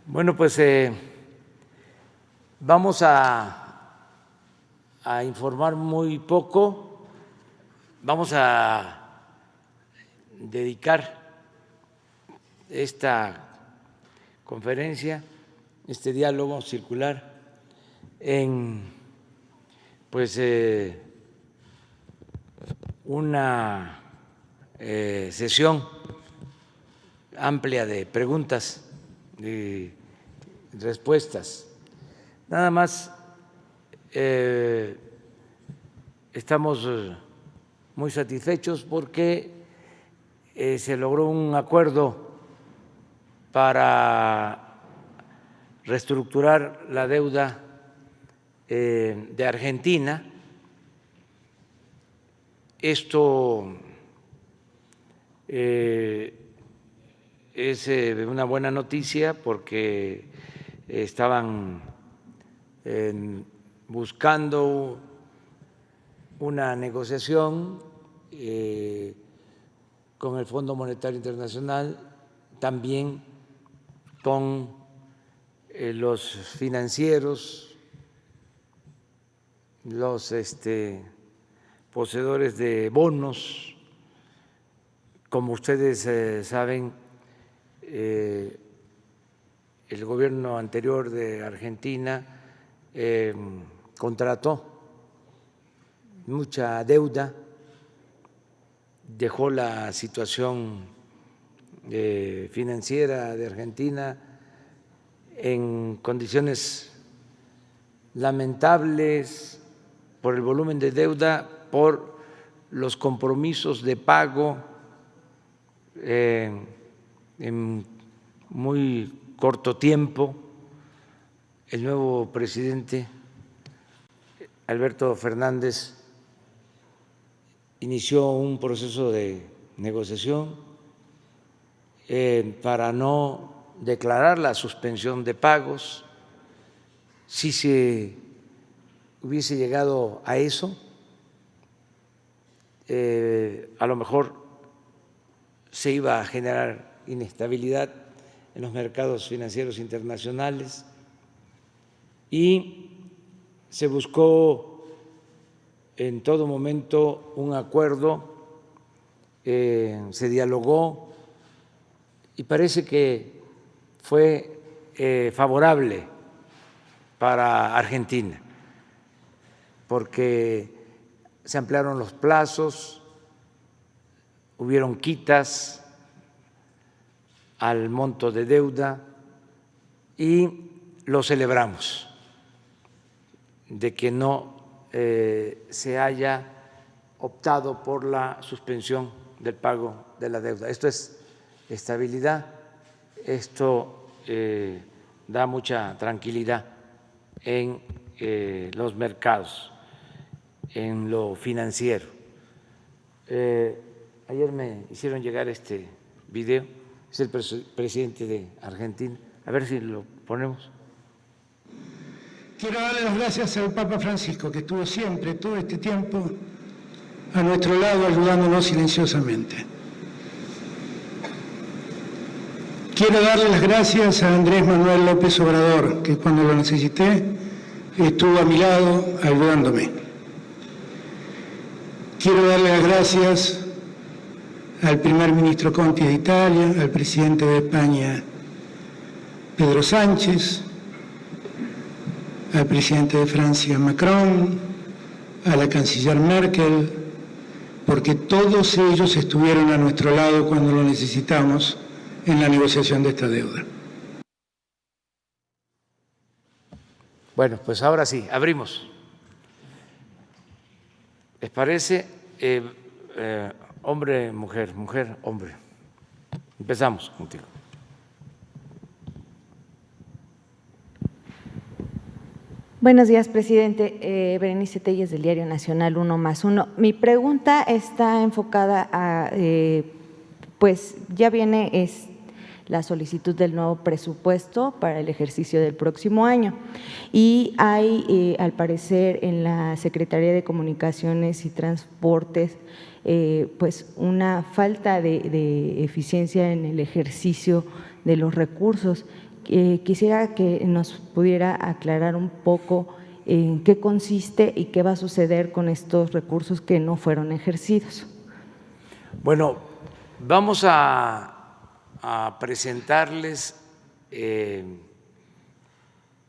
Bueno, pues vamos a informar muy poco. Vamos a dedicar esta conferencia, este diálogo circular, en una sesión amplia de preguntas y respuestas. Nada más estamos muy satisfechos porque se logró un acuerdo para reestructurar la deuda de Argentina. Esto es una buena noticia porque estaban buscando una negociación con el Fondo Monetario Internacional, también con los financieros, los poseedores de bonos. Como ustedes saben, el gobierno anterior de Argentina contrató mucha deuda, dejó la situación financiera de Argentina en condiciones lamentables por el volumen de deuda, por los compromisos de pago en muy corto tiempo. El nuevo presidente, Alberto Fernández, inició un proceso de negociación para no declarar la suspensión de pagos. Si se hubiese llegado a eso, a lo mejor se iba a generar inestabilidad en los mercados financieros internacionales y se buscó en todo momento un acuerdo, se dialogó y parece que fue favorable para Argentina, porque se ampliaron los plazos, hubieron quitas al monto de deuda y lo celebramos, de que no se haya optado por la suspensión del pago de la deuda. Esto es estabilidad, esto da mucha tranquilidad en los mercados, en lo financiero. Ayer me hicieron llegar este video, es el presidente de Argentina, a ver si lo ponemos. Quiero darle las gracias al Papa Francisco, que estuvo siempre, todo este tiempo, a nuestro lado, ayudándonos silenciosamente. Quiero darle las gracias a Andrés Manuel López Obrador, que cuando lo necesité estuvo a mi lado ayudándome. Quiero darle las gracias al primer ministro Conte de Italia, al presidente de España, Pedro Sánchez, al presidente de Francia, Macron, a la canciller Merkel, porque todos ellos estuvieron a nuestro lado cuando lo necesitamos en la negociación de esta deuda. Bueno, pues ahora sí, abrimos. ¿Les parece? Hombre, mujer, mujer, hombre. Empezamos contigo. Buenos días, presidente. Berenice Telles, del Diario Nacional 1+1. Mi pregunta está enfocada a, pues ya viene la solicitud del nuevo presupuesto para el ejercicio del próximo año y hay, al parecer, en la Secretaría de Comunicaciones y Transportes pues una falta de eficiencia en el ejercicio de los recursos. Quisiera que nos pudiera aclarar un poco en qué consiste y qué va a suceder con estos recursos que no fueron ejercidos. Bueno, vamos a presentarles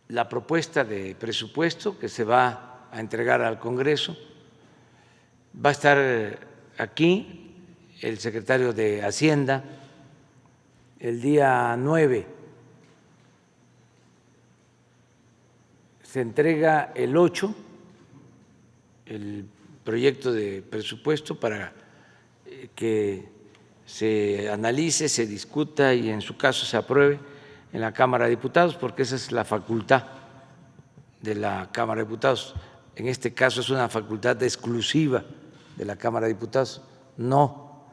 la propuesta de presupuesto que se va a entregar al Congreso. Va a estar aquí el secretario de Hacienda el día 9. Se entrega el 8 el proyecto de presupuesto para que se analice, se discuta y en su caso se apruebe en la Cámara de Diputados, porque esa es la facultad de la Cámara de Diputados. En este caso es una facultad exclusiva de la Cámara de Diputados, no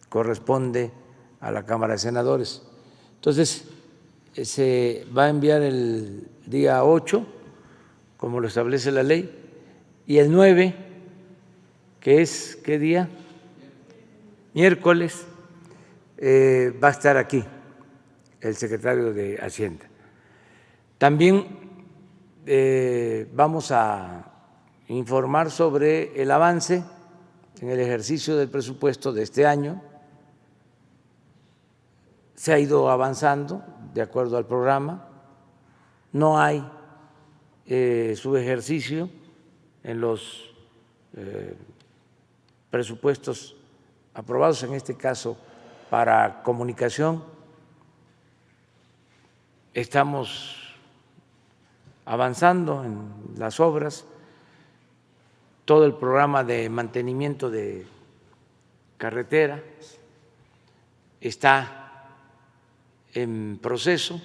corresponde a la Cámara de Senadores. Entonces, se va a enviar el día 8, como lo establece la ley, y el 9, que es, ¿qué día? Miércoles, va a estar aquí el secretario de Hacienda. También vamos a informar sobre el avance en el ejercicio del presupuesto de este año. Se ha ido avanzando de acuerdo al programa, no hay subejercicio en los presupuestos aprobados, en este caso para comunicación. Estamos avanzando en las obras, todo el programa de mantenimiento de carretera está en proceso,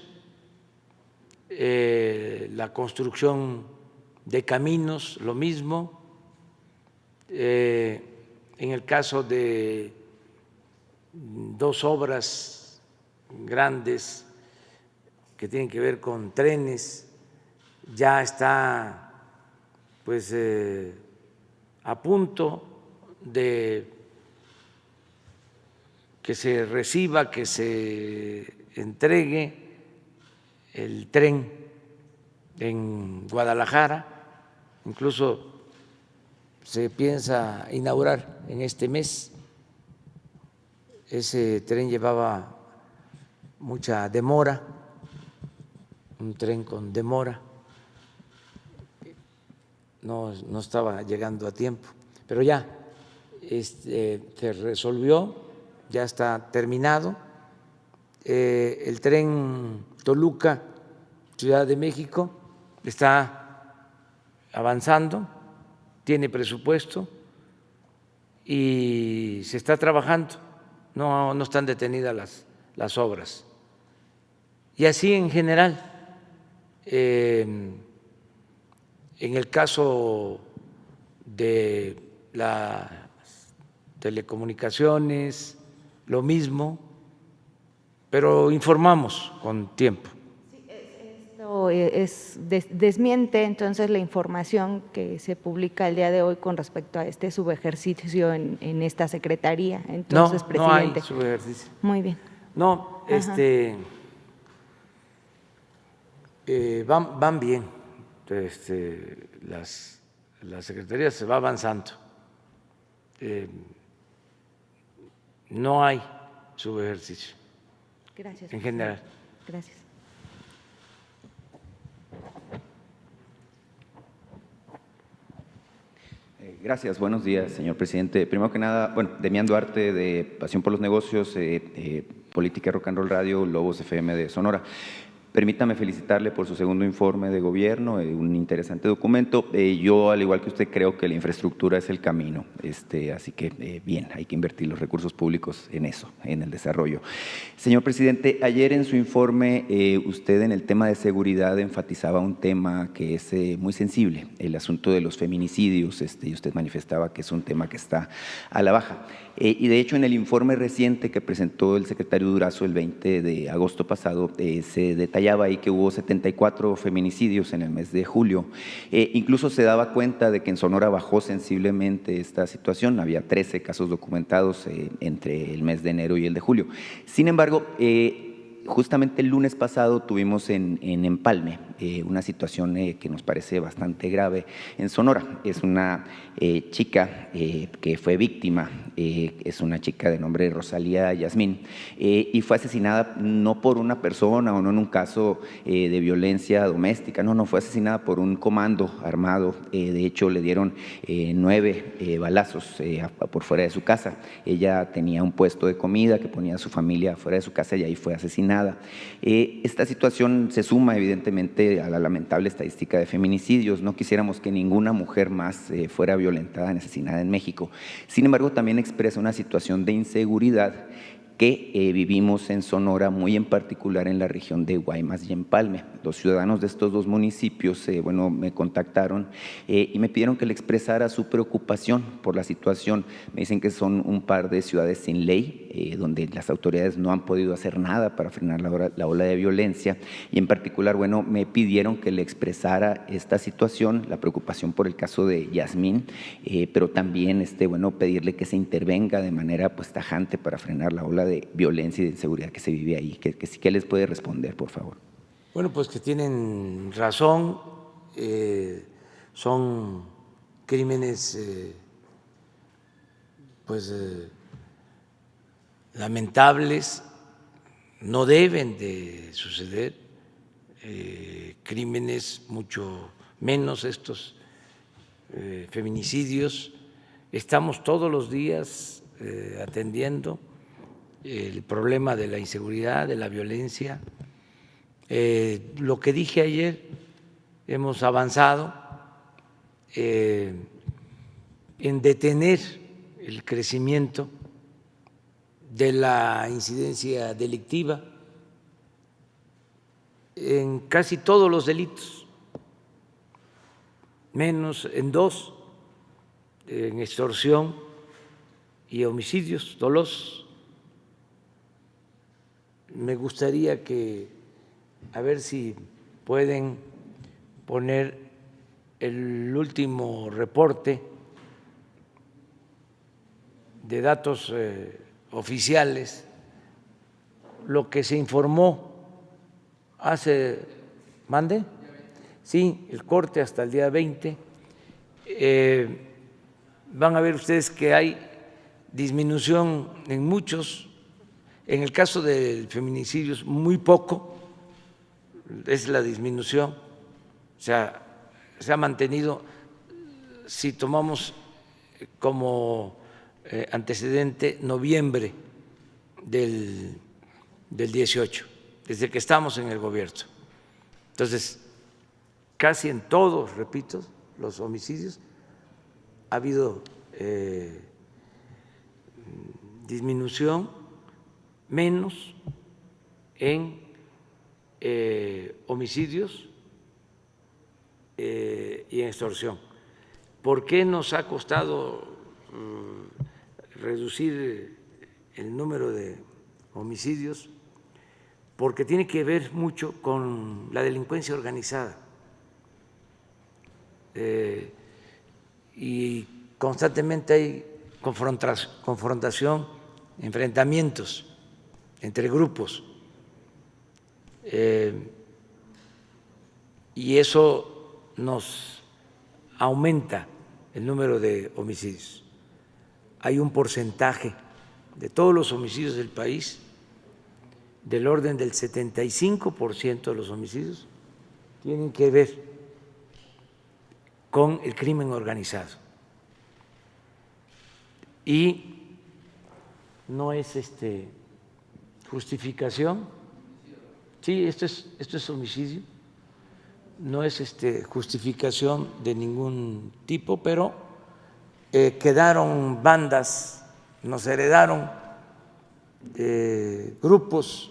la construcción de caminos, lo mismo. En el caso de dos obras grandes que tienen que ver con trenes, ya está pues a punto de que se reciba, que se entregue el tren en Guadalajara, incluso se piensa inaugurar en este mes. Ese tren llevaba mucha demora, un tren con demora, no estaba llegando a tiempo, pero ya se resolvió, ya está terminado. El tren Toluca, Ciudad de México, está avanzando, tiene presupuesto y se está trabajando, no están detenidas las obras. Y así en general, en el caso de las telecomunicaciones, lo mismo, pero informamos con tiempo. Sí, esto desmiente entonces la información que se publica el día de hoy con respecto a este subejercicio en esta secretaría. Entonces, presidente. No hay subejercicio. Muy bien. No, van bien. La secretaría se va avanzando. No hay subejercicio. Gracias. En general. Gracias. Gracias, buenos días, señor presidente. Primero que nada, bueno, Demián Duarte, de Pasión por los Negocios, Política Rock and Roll Radio, Lobos FM de Sonora. Permítame felicitarle por su segundo informe de gobierno, un interesante documento. Yo, al igual que usted, creo que la infraestructura es el camino, así que bien, hay que invertir los recursos públicos en eso, en el desarrollo. Señor presidente, ayer en su informe usted en el tema de seguridad enfatizaba un tema que es muy sensible, el asunto de los feminicidios, y usted manifestaba que es un tema que está a la baja. Y de hecho, en el informe reciente que presentó el secretario Durazo el 20 de agosto pasado, se detalló detallaba ahí que hubo 74 feminicidios en el mes de julio. Incluso se daba cuenta de que en Sonora bajó sensiblemente esta situación, había 13 casos documentados entre el mes de enero y el de julio. Sin embargo, justamente el lunes pasado tuvimos en Empalme una situación que nos parece bastante grave en Sonora. Es una chica que fue víctima, es una chica de nombre Rosalía Yasmín, y fue asesinada no por una persona o no en un caso de violencia doméstica, no, fue asesinada por un comando armado. De hecho, le dieron 9 balazos por fuera de su casa. Ella tenía un puesto de comida que ponía a su familia fuera de su casa y ahí fue asesinada. Esta situación se suma evidentemente a la lamentable estadística de feminicidios. No quisiéramos que ninguna mujer más fuera violentada ni asesinada en México. Sin embargo, también expresa una situación de inseguridad que vivimos en Sonora, muy en particular en la región de Guaymas y Empalme. Los ciudadanos de estos dos municipios me contactaron y me pidieron que le expresara su preocupación por la situación. Me dicen que son un par de ciudades sin ley, donde las autoridades no han podido hacer nada para frenar la ola de violencia, y en particular, me pidieron que le expresara esta situación, la preocupación por el caso de Yasmín, pero también pedirle que se intervenga de manera tajante para frenar la ola de violencia y de inseguridad que se vive ahí. ¿Qué les puede responder, por favor? Bueno, pues que tienen razón, son crímenes lamentables, no deben de suceder, crímenes mucho menos estos feminicidios. Estamos todos los días atendiendo el problema de la inseguridad, de la violencia. Lo que dije ayer, hemos avanzado en detener el crecimiento de la incidencia delictiva en casi todos los delitos, menos en 2, en extorsión y homicidios dolosos. Me gustaría a ver si pueden poner el último reporte de datos oficiales, lo que se informó ¿mande? Sí, el corte hasta el día 20. Van a ver ustedes que hay disminución en muchos. En el caso del feminicidio es muy poco, es la disminución, o sea, se ha mantenido. Si tomamos como antecedente noviembre del 18, desde que estamos en el gobierno. Entonces, casi en todos, repito, los homicidios ha habido disminución, menos en homicidios y en extorsión. ¿Por qué nos ha costado reducir el número de homicidios? Porque tiene que ver mucho con la delincuencia organizada y constantemente hay confrontación, enfrentamientos entre grupos, y eso nos aumenta el número de homicidios. Hay un porcentaje de todos los homicidios del país, del orden del 75% de los homicidios, tienen que ver con el crimen organizado. Y no es justificación. Sí, esto es homicidio, no es justificación de ningún tipo, pero quedaron bandas, nos heredaron grupos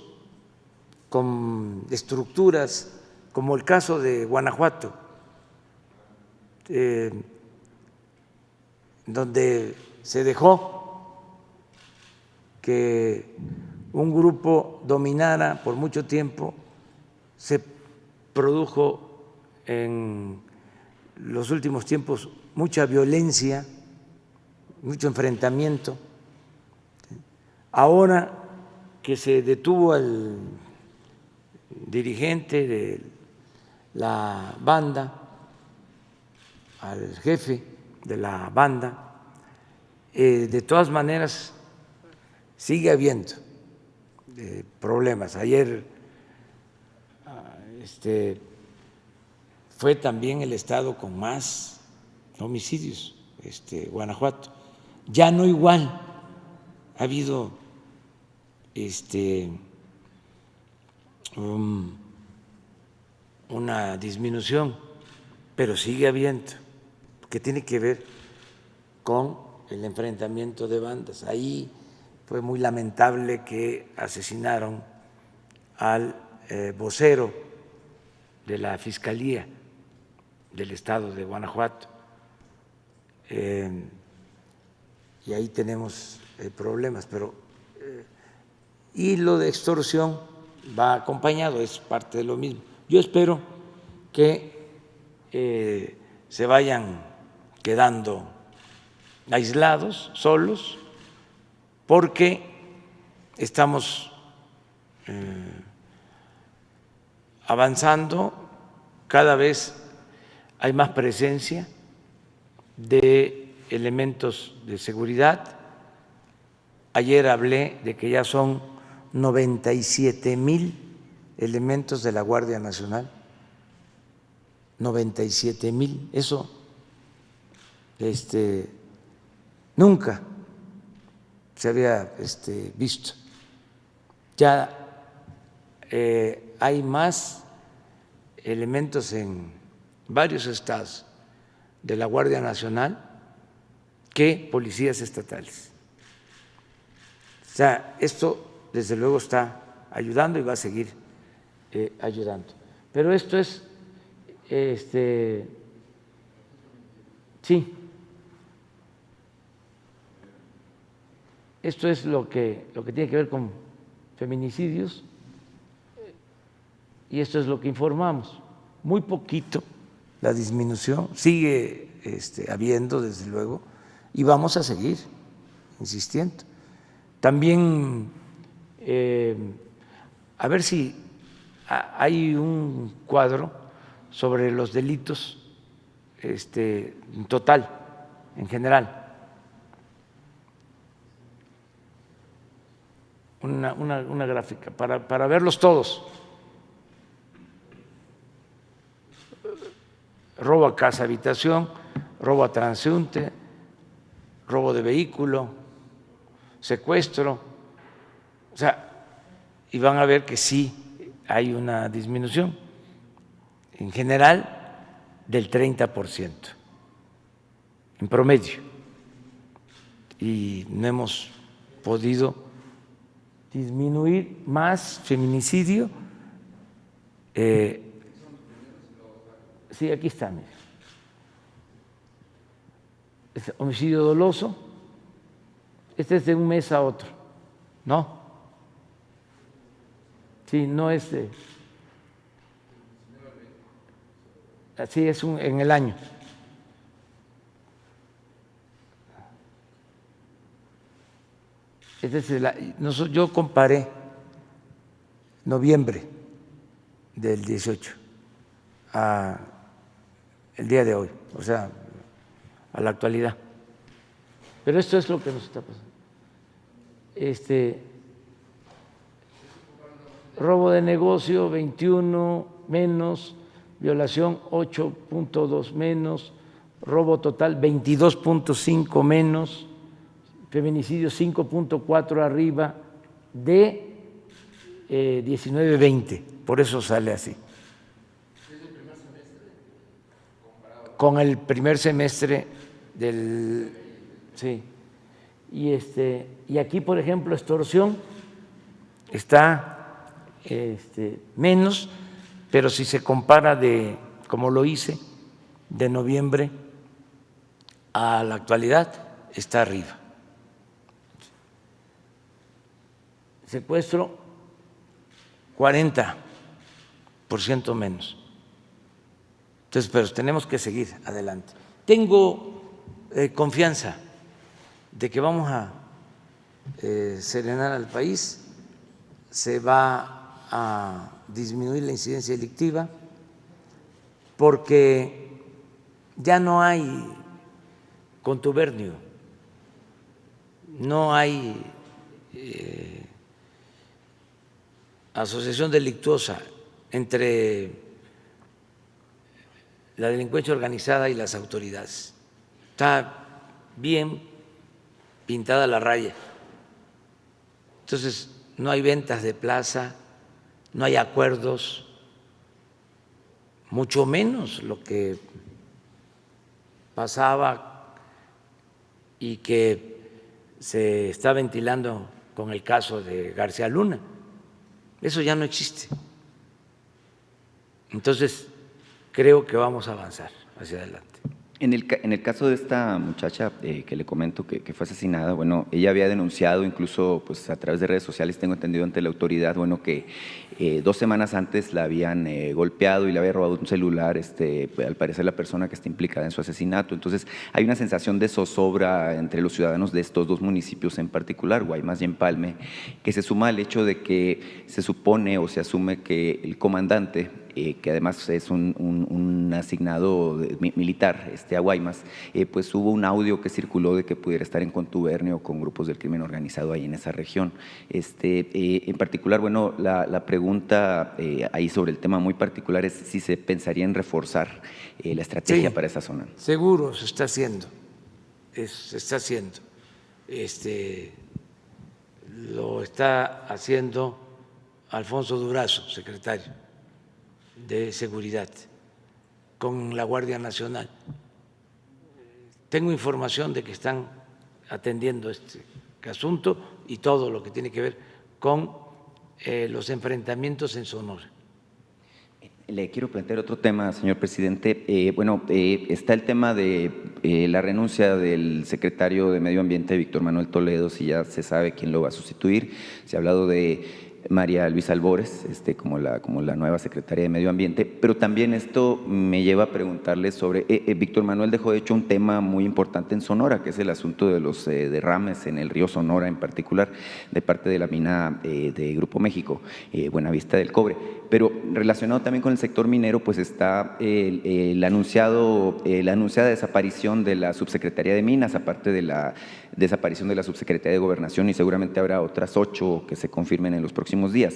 con estructuras, como el caso de Guanajuato, donde se dejó que un grupo dominara por mucho tiempo se produjo en los últimos tiempos mucha violencia, mucho enfrentamiento. Ahora que se detuvo al dirigente de la banda, al jefe de la banda, de todas maneras sigue habiendo problemas. Ayer fue también el estado con más homicidios, Guanajuato. Ya no igual, ha habido una disminución, pero sigue habiendo, que tiene que ver con el enfrentamiento de bandas. Ahí fue muy lamentable que asesinaron al vocero de la Fiscalía del Estado de Guanajuato, y ahí tenemos problemas, pero y lo de extorsión va acompañado, es parte de lo mismo. Yo espero que se vayan quedando aislados, solos, porque estamos avanzando, cada vez hay más presencia de elementos de seguridad. Ayer hablé de que ya son 97,000 elementos de la Guardia Nacional, 97,000, eso nunca se había visto. Ya hay más elementos en varios estados de la Guardia Nacional que policías estatales. O sea, esto desde luego está ayudando y va a seguir ayudando. Pero esto es, sí, esto es lo que tiene que ver con feminicidios y esto es lo que informamos. Muy poquito la disminución, sigue habiendo desde luego y vamos a seguir insistiendo. También a ver si hay un cuadro sobre los delitos en total, en general. Una gráfica para verlos todos. Robo a casa, habitación, robo a transeúnte, robo de vehículo, secuestro, o sea, y van a ver que sí hay una disminución, en general del 30%, en promedio, y no hemos podido disminuir más feminicidio. Sí, aquí está, mire. Homicidio doloso. Este es de un mes a otro, ¿no? Sí, no es así, es en el año. Yo comparé noviembre del 18 a el día de hoy, o sea, a la actualidad. Pero esto es lo que nos está pasando. Robo de negocio 21 menos, violación 8.2 menos, robo total 22.5 menos, feminicidio 5.4 arriba de 19-20, por eso sale así. Con el primer semestre del... Sí. Y aquí, por ejemplo, extorsión está menos, pero si se compara como lo hice, de noviembre a la actualidad, está arriba. Secuestro 40, 30% menos. Entonces, pero tenemos que seguir adelante. Tengo confianza de que vamos a serenar al país, se va a disminuir la incidencia delictiva, porque ya no hay contubernio, no hay asociación delictuosa entre la delincuencia organizada y las autoridades. Está bien pintada la raya. Entonces, no hay ventas de plaza, no hay acuerdos, mucho menos lo que pasaba y que se está ventilando con el caso de García Luna. Eso ya no existe. Entonces, creo que vamos a avanzar hacia adelante. En el caso de esta muchacha que le comento que fue asesinada, bueno, ella había denunciado incluso pues a través de redes sociales, tengo entendido ante la autoridad, bueno, que 2 semanas antes la habían golpeado y le había robado un celular, al parecer la persona que está implicada en su asesinato. Entonces hay una sensación de zozobra entre los ciudadanos de estos 2 municipios en particular, Guaymas y Empalme, que se suma al hecho de que se supone o se asume que el comandante, que además es un asignado militar a Guaymas, pues hubo un audio que circuló de que pudiera estar en contubernio con grupos del crimen organizado ahí en esa región. En particular, bueno, la pregunta ahí sobre el tema muy particular es si se pensaría en reforzar la estrategia para esa zona. Seguro se está haciendo, se está haciendo. Lo está haciendo Alfonso Durazo, secretario de Seguridad, con la Guardia Nacional. Tengo información de que están atendiendo este asunto y todo lo que tiene que ver con los enfrentamientos en Sonora. Le quiero plantear otro tema, señor presidente. Está el tema de la renuncia del secretario de Medio Ambiente, Víctor Manuel Toledo, si ya se sabe quién lo va a sustituir. Se ha hablado de María Luisa Albores, como la nueva secretaria de Medio Ambiente, pero también esto me lleva a preguntarle sobre, Víctor Manuel dejó de hecho un tema muy importante en Sonora, que es el asunto de los derrames en el río Sonora en particular, de parte de la mina de Grupo México, Buenavista del Cobre. Pero relacionado también con el sector minero, pues está la anunciada desaparición de la subsecretaría de Minas, aparte de la desaparición de la subsecretaría de Gobernación, y seguramente habrá otras 8 que se confirmen en los próximos días.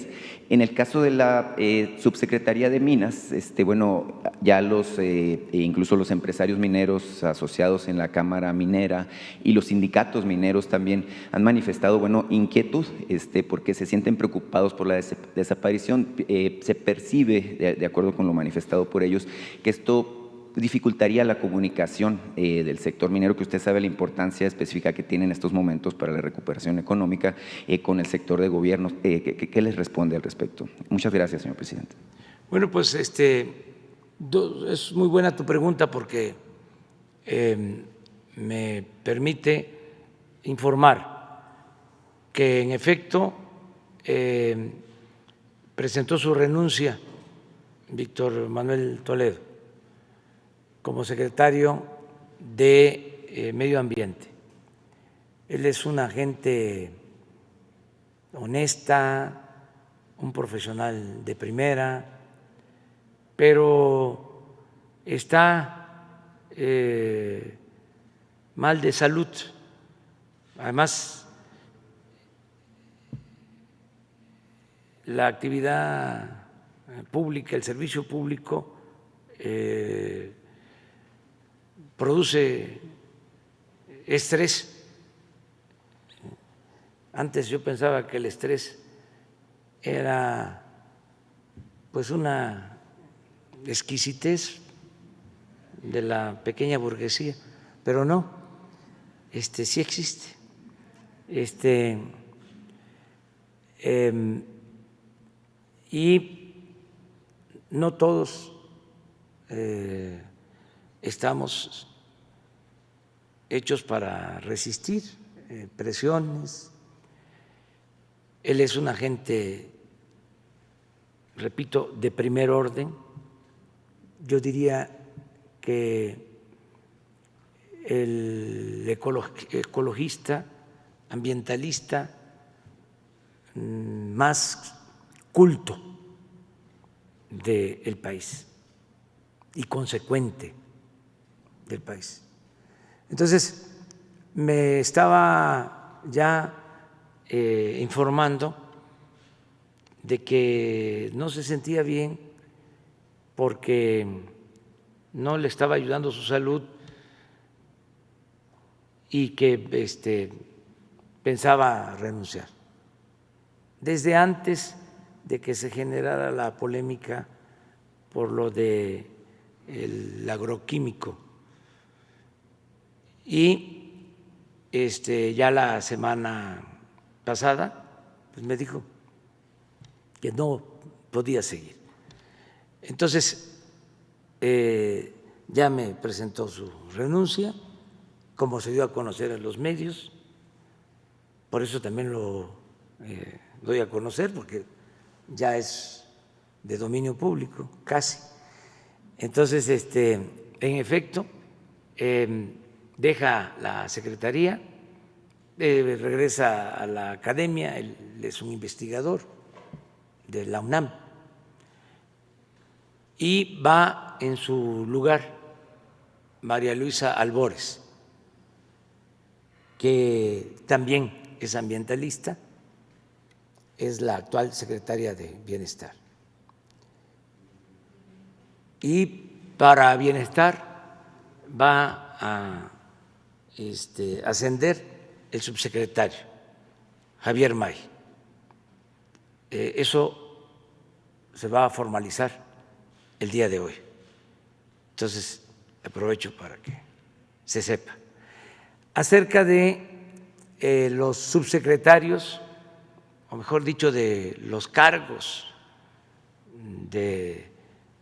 En el caso de la subsecretaría de Minas, ya incluso los empresarios mineros asociados en la Cámara Minera y los sindicatos mineros también han manifestado, inquietud, porque se sienten preocupados por la desaparición. Se percibe, de acuerdo con lo manifestado por ellos, que esto dificultaría la comunicación del sector minero, que usted sabe la importancia específica que tiene en estos momentos para la recuperación económica con el sector de gobierno. ¿Qué les responde al respecto? Muchas gracias, señor presidente. Bueno, pues es muy buena tu pregunta porque me permite informar que en efecto presentó su renuncia Víctor Manuel Toledo como secretario de Medio Ambiente. Él es una gente honesta, un profesional de primera, pero está mal de salud. Además, la actividad pública, el servicio público, produce estrés. Antes yo pensaba que el estrés era pues una exquisitez de la pequeña burguesía, pero no, sí existe. Y no todos estamos hechos para resistir presiones. Él es una gente repito, de primer orden. Yo diría que el ecologista, ambientalista más culto del país y consecuente del país. Entonces, me estaba ya informando de que no se sentía bien porque no le estaba ayudando su salud y que pensaba renunciar. Desde antes de que se generara la polémica por lo de el agroquímico, y ya la semana pasada pues me dijo que no podía seguir. Entonces ya me presentó su renuncia, como se dio a conocer en los medios, por eso también lo doy a conocer, porque ya es de dominio público, casi. Entonces, en efecto, deja la secretaría, regresa a la academia, él es un investigador de la UNAM, y va en su lugar María Luisa Albores, que también es ambientalista, es la actual secretaria de Bienestar. Y para Bienestar va a ascender el subsecretario, Javier May. Eso se va a formalizar el día de hoy. Entonces, aprovecho para que se sepa. Acerca de los subsecretarios, o mejor dicho, de los cargos de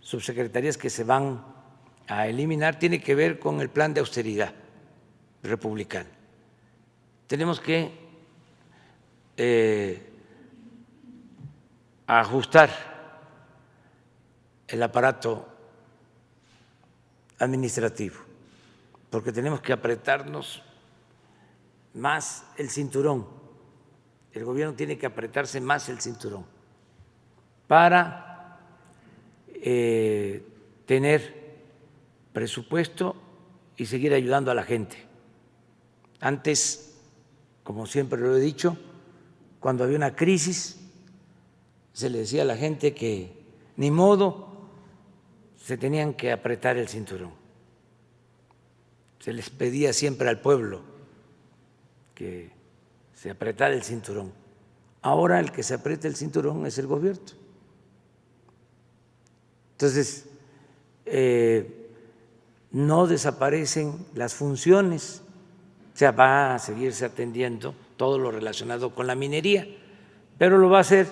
subsecretarías que se van a eliminar, tiene que ver con el plan de austeridad republicano. Tenemos que ajustar el aparato administrativo, porque tenemos que apretarnos más el cinturón. El gobierno tiene que apretarse más el cinturón para tener presupuesto y seguir ayudando a la gente. Antes, como siempre lo he dicho, cuando había una crisis, se le decía a la gente que ni modo, se tenían que apretar el cinturón. Se les pedía siempre al pueblo que se apretara el cinturón. Ahora el que se aprieta el cinturón es el gobierno. Entonces, no desaparecen las funciones, o sea, va a seguirse atendiendo todo lo relacionado con la minería, pero lo va a hacer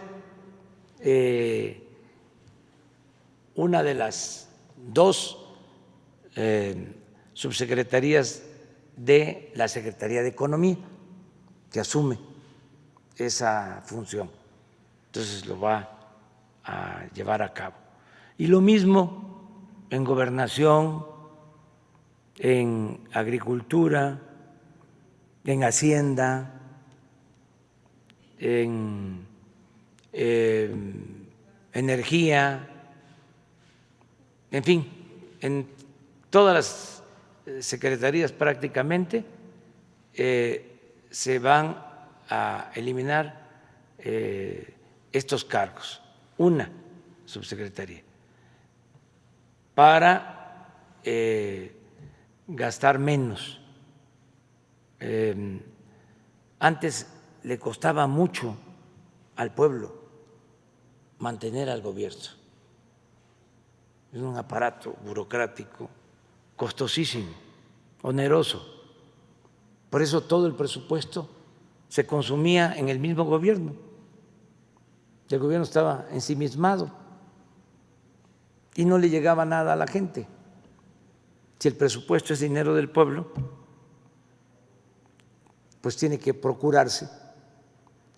una de las dos subsecretarías de la Secretaría de Economía, que asume esa función. Entonces lo va a llevar a cabo. Y lo mismo en Gobernación, en Agricultura, en Hacienda, en Energía, en fin, en todas las secretarías prácticamente se van a eliminar estos cargos, una subsecretaría, para gastar menos. Antes le costaba mucho al pueblo mantener al gobierno. Es un aparato burocrático costosísimo, oneroso. Por eso todo el presupuesto se consumía en el mismo gobierno. El gobierno estaba ensimismado y no le llegaba nada a la gente. Si el presupuesto es dinero del pueblo, pues tiene que procurarse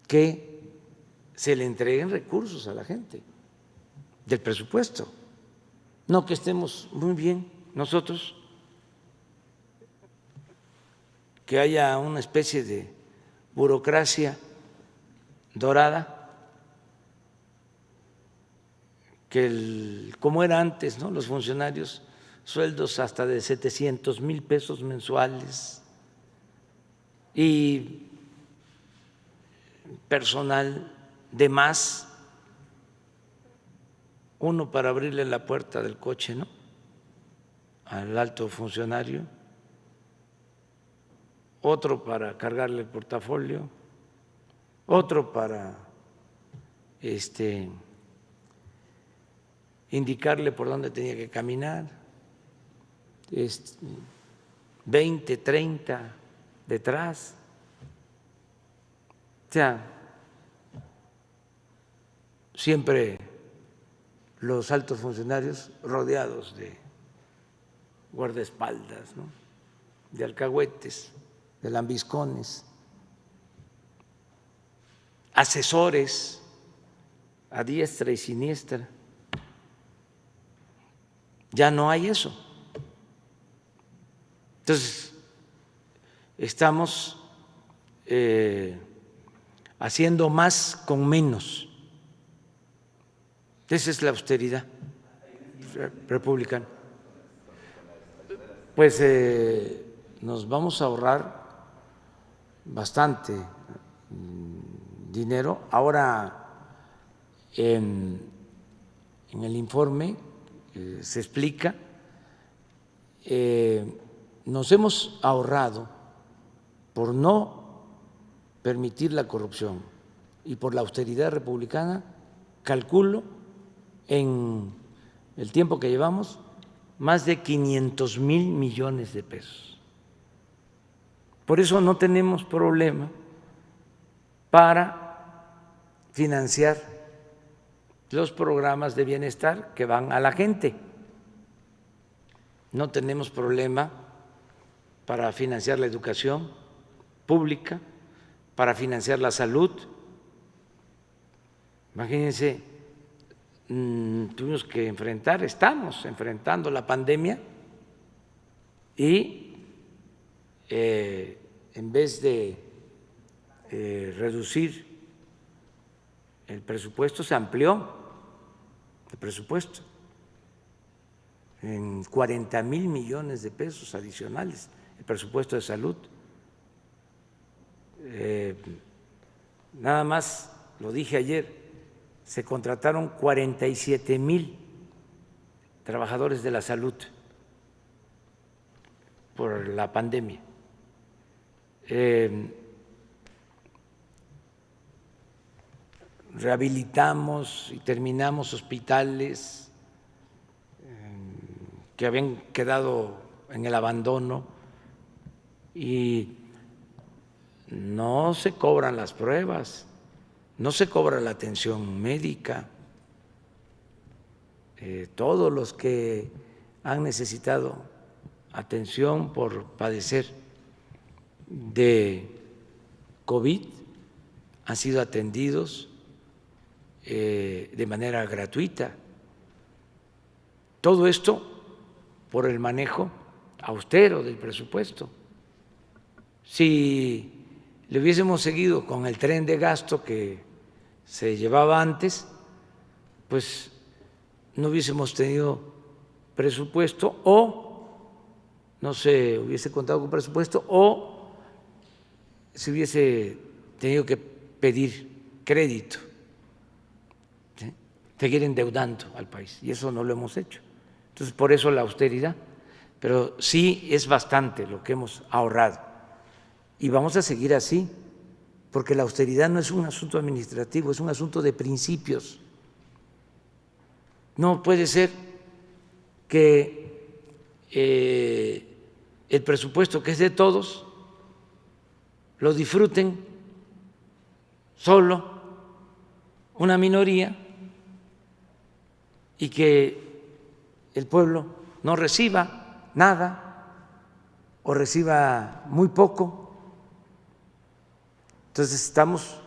que se le entreguen recursos a la gente. del presupuesto. No que estemos muy bien nosotros, que haya una especie de burocracia dorada, que como era antes, ¿no? Los funcionarios, sueldos hasta de 700,000 pesos mensuales y personal de más, uno para abrirle la puerta del coche, ¿no?, al alto funcionario, otro para cargarle el portafolio, otro para indicarle por dónde tenía que caminar, 20, 30 detrás. O sea, siempre los altos funcionarios rodeados de guardaespaldas, ¿no?, de alcahuetes, de lambiscones, asesores a diestra y siniestra. Ya no hay eso. Entonces, estamos haciendo más con menos. Esa es la austeridad republicana. Pues nos vamos a ahorrar bastante dinero. Ahora, en el informe se explica, nos hemos ahorrado por no permitir la corrupción y por la austeridad republicana, calculo en el tiempo que llevamos, más de 500,000 millones de pesos. Por eso no tenemos problema para financiar los programas de bienestar que van a la gente. No tenemos problema para financiar la educación pública, para financiar la salud. Imagínense, tuvimos que estamos enfrentando la pandemia y en vez de reducir el presupuesto, se amplió el presupuesto en 40,000 millones de pesos adicionales, el presupuesto de salud. Nada más, lo dije ayer, se contrataron 47,000 trabajadores de la salud por la pandemia. Rehabilitamos y terminamos hospitales que habían quedado en el abandono y no se cobran las pruebas, no se cobra la atención médica. Todos los que han necesitado atención por padecer de COVID han sido atendidos de manera gratuita. Todo esto por el manejo austero del presupuesto. Si le hubiésemos seguido con el tren de gasto que se llevaba antes, pues no hubiésemos tenido presupuesto, o no se hubiese contado con presupuesto, o se hubiese tenido que pedir crédito, ¿sí?, seguir endeudando al país, y eso no lo hemos hecho. Entonces, por eso la austeridad, pero sí es bastante lo que hemos ahorrado y vamos a seguir así, porque la austeridad no es un asunto administrativo, es un asunto de principios. No puede ser que el presupuesto, que es de todos, lo disfruten solo una minoría y que el pueblo no reciba nada o reciba muy poco. Entonces estamos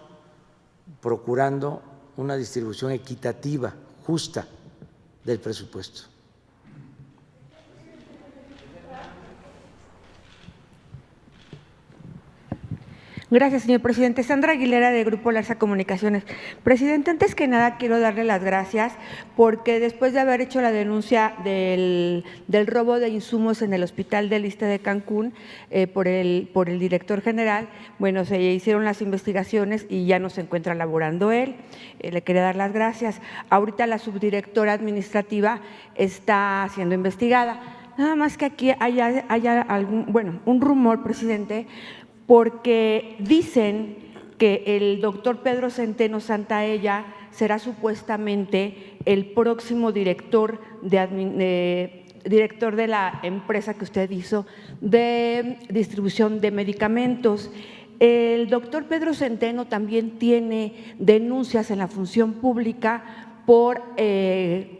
procurando una distribución equitativa, justa del presupuesto. Gracias, señor presidente. Sandra Aguilera, de Grupo Larsa Comunicaciones. Presidente, antes que nada quiero darle las gracias porque después de haber hecho la denuncia del robo de insumos en el Hospital del Iste de Cancún por el director general, bueno, se hicieron las investigaciones y ya no se encuentra laborando él. Le quería dar las gracias. Ahorita la subdirectora administrativa está siendo investigada. Nada más que aquí haya un rumor, presidente, porque dicen que el doctor Pedro Centeno Santaella será supuestamente el próximo director de la empresa que usted hizo de distribución de medicamentos. El doctor Pedro Centeno también tiene denuncias en la función pública por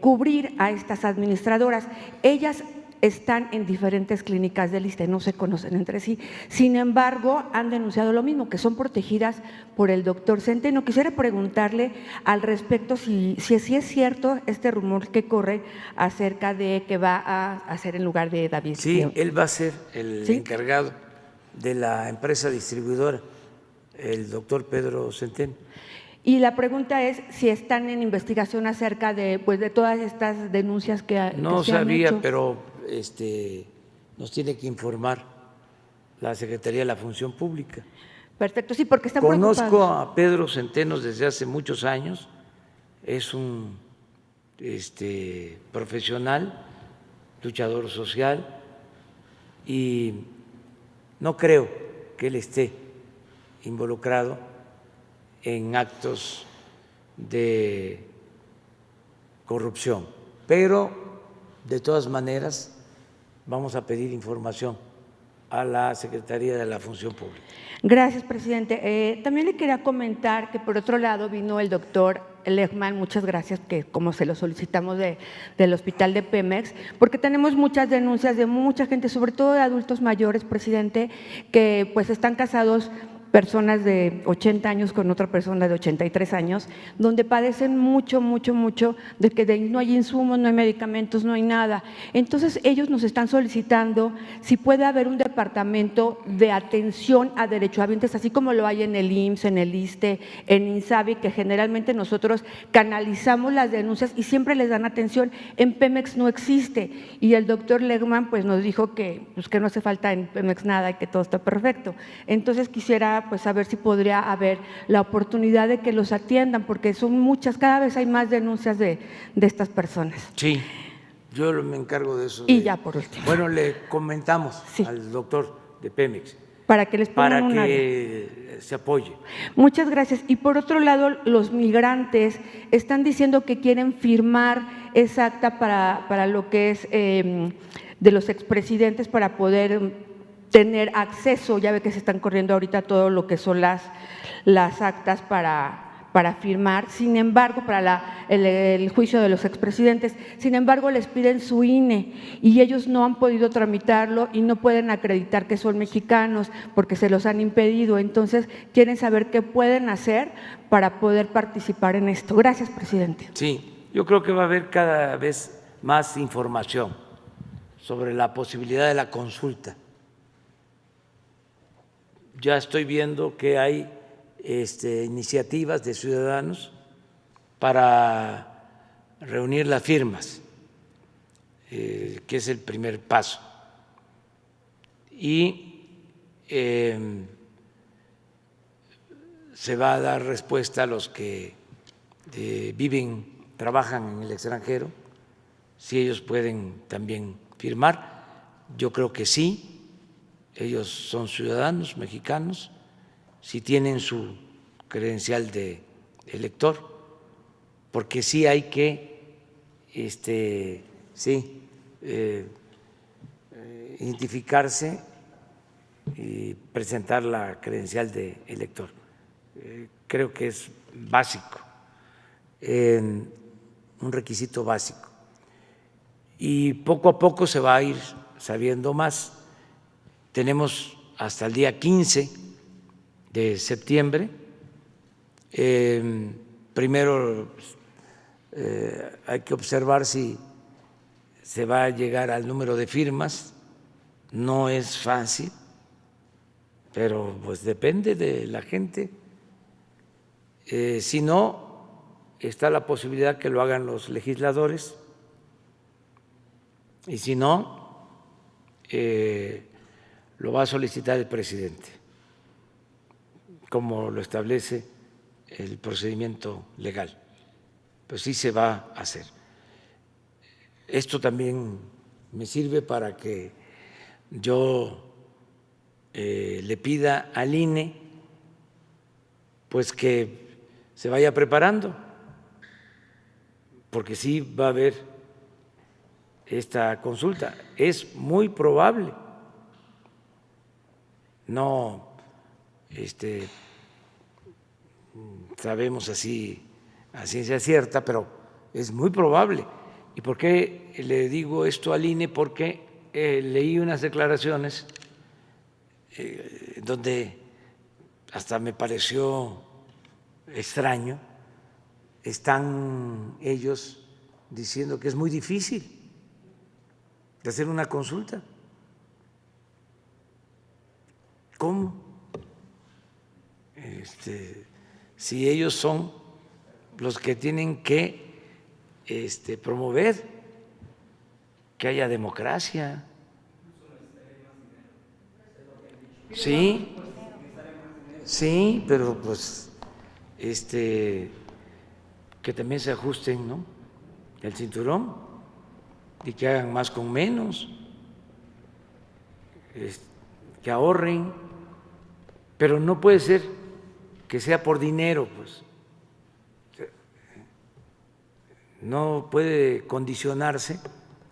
cubrir a estas administradoras. Ellas están en diferentes clínicas del Iste, no se conocen entre sí. Sin embargo, han denunciado lo mismo, que son protegidas por el doctor Centeno. Quisiera preguntarle al respecto si es cierto este rumor que corre acerca de que va a hacer en lugar de David. Sí, él va a ser el ¿Sí? encargado de la empresa distribuidora, el doctor Pedro Centeno. Y la pregunta es si están en investigación acerca de todas estas denuncias que No se han sabía, hecho. pero nos tiene que informar la Secretaría de la Función Pública. Perfecto, sí, porque están Conozco preocupados. a Pedro Centeno desde hace muchos años, es un profesional, luchador social, y no creo que él esté involucrado en actos de corrupción, pero de todas maneras vamos a pedir información a la Secretaría de la Función Pública. Gracias, presidente. También le quería comentar que por otro lado vino el doctor Lehmann, muchas gracias, que como se lo solicitamos del hospital de Pemex, porque tenemos muchas denuncias de mucha gente, sobre todo de adultos mayores, presidente, que pues están casados, personas de 80 años con otra persona de 83 años, donde padecen mucho de que no hay insumos, no hay medicamentos, no hay nada. Entonces ellos nos están solicitando si puede haber un departamento de atención a derechohabientes, así como lo hay en el IMSS, en el ISSSTE, en INSABI, que generalmente nosotros canalizamos las denuncias y siempre les dan atención. En Pemex no existe, y el doctor Lehmann pues nos dijo que no hace falta en Pemex nada y que todo está perfecto. Entonces quisiera pues saber si podría haber la oportunidad de que los atiendan, porque son muchas, cada vez hay más denuncias de estas personas. Sí, yo me encargo de eso. Y ya por último. Bueno, le comentamos Sí. al doctor de Pemex Para que les pongan para un área. que se apoye. Muchas gracias. Y por otro lado, los migrantes están diciendo que quieren firmar esa acta para lo que es de los expresidentes, para poder tener acceso. Ya ve que se están corriendo ahorita todo lo que son las actas para firmar, sin embargo, para el juicio de los expresidentes. Sin embargo, les piden su INE y ellos no han podido tramitarlo y no pueden acreditar que son mexicanos porque se los han impedido. Entonces, quieren saber qué pueden hacer para poder participar en esto. Gracias, presidente. Sí, yo creo que va a haber cada vez más información sobre la posibilidad de la consulta. Ya estoy viendo que hay iniciativas de ciudadanos para reunir las firmas, que es el primer paso. Y se va a dar respuesta a los que trabajan en el extranjero, si ellos pueden también firmar. Yo creo que sí. Ellos son ciudadanos mexicanos, si tienen su credencial de elector, porque sí hay que identificarse y presentar la credencial de elector. Creo que es básico, un requisito básico. Y poco a poco se va a ir sabiendo más. Tenemos hasta el día 15 de septiembre. Primero hay que observar si se va a llegar al número de firmas. No es fácil, pero pues depende de la gente. Si no, está la posibilidad que lo hagan los legisladores, y si no, lo va a solicitar el presidente, como lo establece el procedimiento legal. Pues sí se va a hacer. Esto también me sirve para que yo le pida al INE pues que se vaya preparando, porque sí va a haber esta consulta. Es muy probable, no sabemos así a ciencia cierta, pero es muy probable. ¿Y por qué le digo esto al INE? Porque leí unas declaraciones donde hasta me pareció extraño. Están ellos diciendo que es muy difícil de hacer una consulta. ¿Cómo? Si ellos son los que tienen que promover que haya democracia. Sí, sí, pero pues que también se ajusten, ¿no?, el cinturón y que hagan más con menos, que ahorren, pero no puede ser que sea por dinero, pues. No puede condicionarse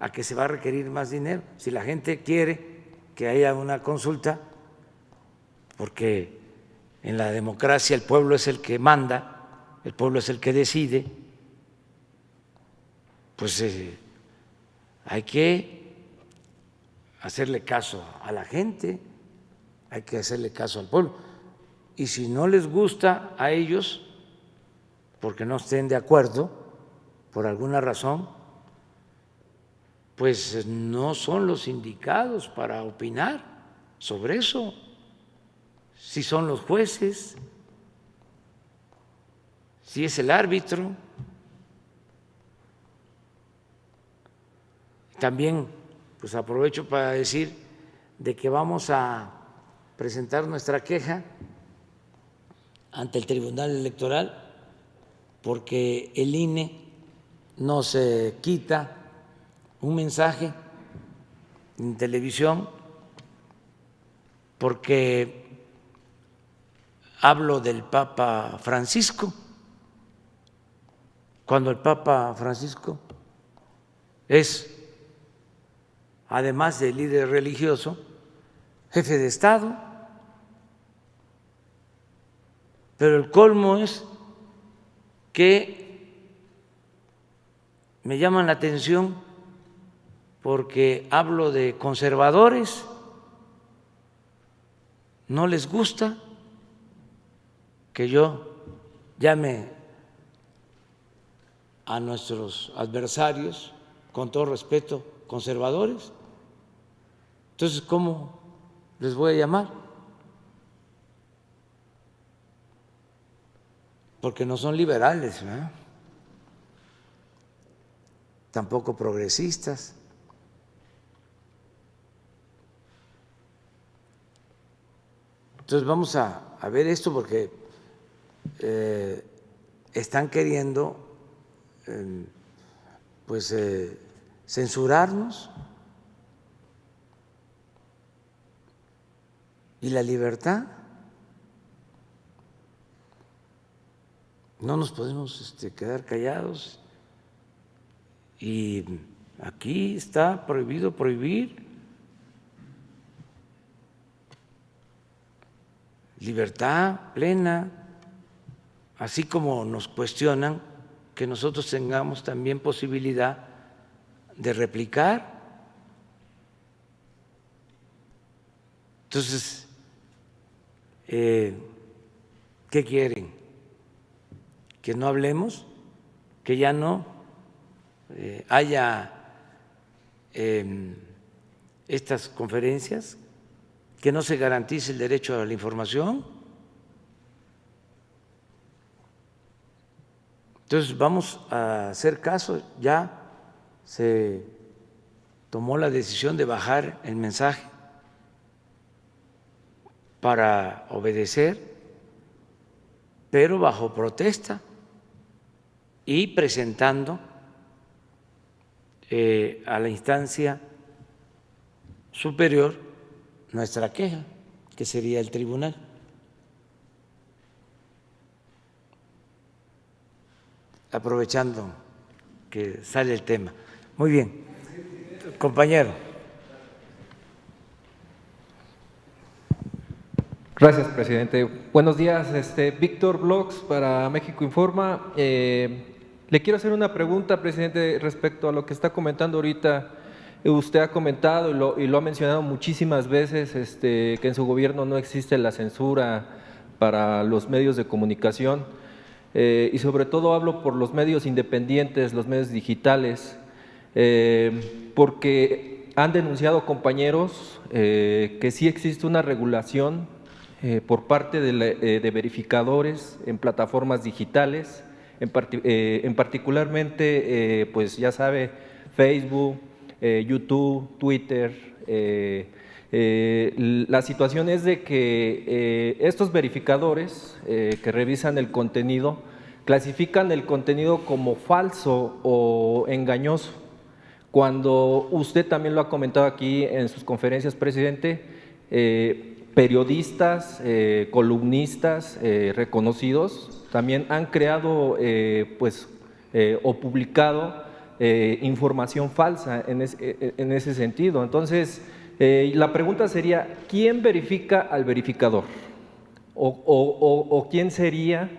a que se va a requerir más dinero. Si la gente quiere que haya una consulta, porque en la democracia el pueblo es el que manda, el pueblo es el que decide, pues hay que hacerle caso a la gente, hay que hacerle caso al pueblo. Y si no les gusta a ellos, porque no estén de acuerdo, por alguna razón, pues no son los indicados para opinar sobre eso. Si son los jueces, si es el árbitro. También pues aprovecho para decir de que vamos a presentar nuestra queja ante el Tribunal Electoral porque el INE nos quita un mensaje en televisión, porque hablo del Papa Francisco, cuando el Papa Francisco es, además de líder religioso, jefe de Estado. Pero el colmo es que me llaman la atención porque hablo de conservadores, no les gusta que yo llame a nuestros adversarios, con todo respeto, conservadores. Entonces, ¿cómo les voy a llamar? Porque no son liberales, ¿verdad? Tampoco progresistas. Entonces vamos a ver esto porque están queriendo censurarnos, y la libertad. No nos podemos quedar callados. Y aquí está prohibido prohibir. Libertad plena, así como nos cuestionan que nosotros tengamos también posibilidad de replicar. Entonces, ¿qué quieren? ¿Que no hablemos? que ya no haya estas conferencias, que no se garantice el derecho a la información. Entonces vamos a hacer caso, ya se tomó la decisión de bajar el mensaje para obedecer, pero bajo protesta y presentando a la instancia superior nuestra queja, que sería el tribunal. Aprovechando que sale el tema. Muy bien, compañero. Gracias, presidente. Buenos días, Víctor Blogs para México Informa. Le quiero hacer una pregunta, presidente, respecto a lo que está comentando ahorita. Usted ha comentado y lo ha mencionado muchísimas veces que en su gobierno no existe la censura para los medios de comunicación. Y sobre todo hablo por los medios independientes, los medios digitales, porque han denunciado compañeros que sí existe una regulación por parte de verificadores en plataformas digitales, en particularmente, pues ya sabe, Facebook, YouTube, Twitter. La situación es de que estos verificadores que revisan el contenido clasifican el contenido como falso o engañoso, cuando usted también lo ha comentado aquí en sus conferencias, presidente, periodistas, columnistas reconocidos también han creado o publicado información falsa en ese sentido. Entonces, la pregunta sería, ¿quién verifica al verificador? ¿O quién sería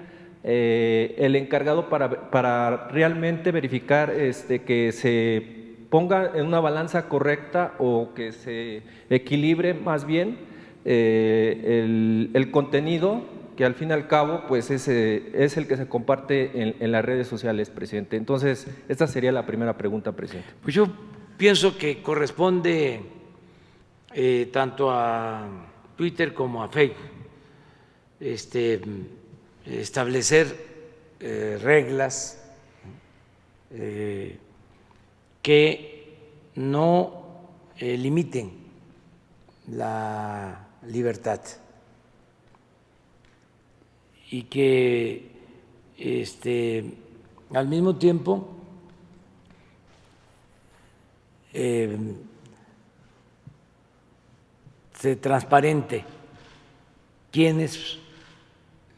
el encargado para realmente verificar que se ponga en una balanza correcta o que se equilibre más bien el contenido, que al fin y al cabo pues es el que se comparte en las redes sociales, presidente? Entonces, esta sería la primera pregunta, presidente. Pues yo pienso que corresponde tanto a Twitter como a Facebook establecer reglas que no limiten la libertad y que al mismo tiempo se transparente quiénes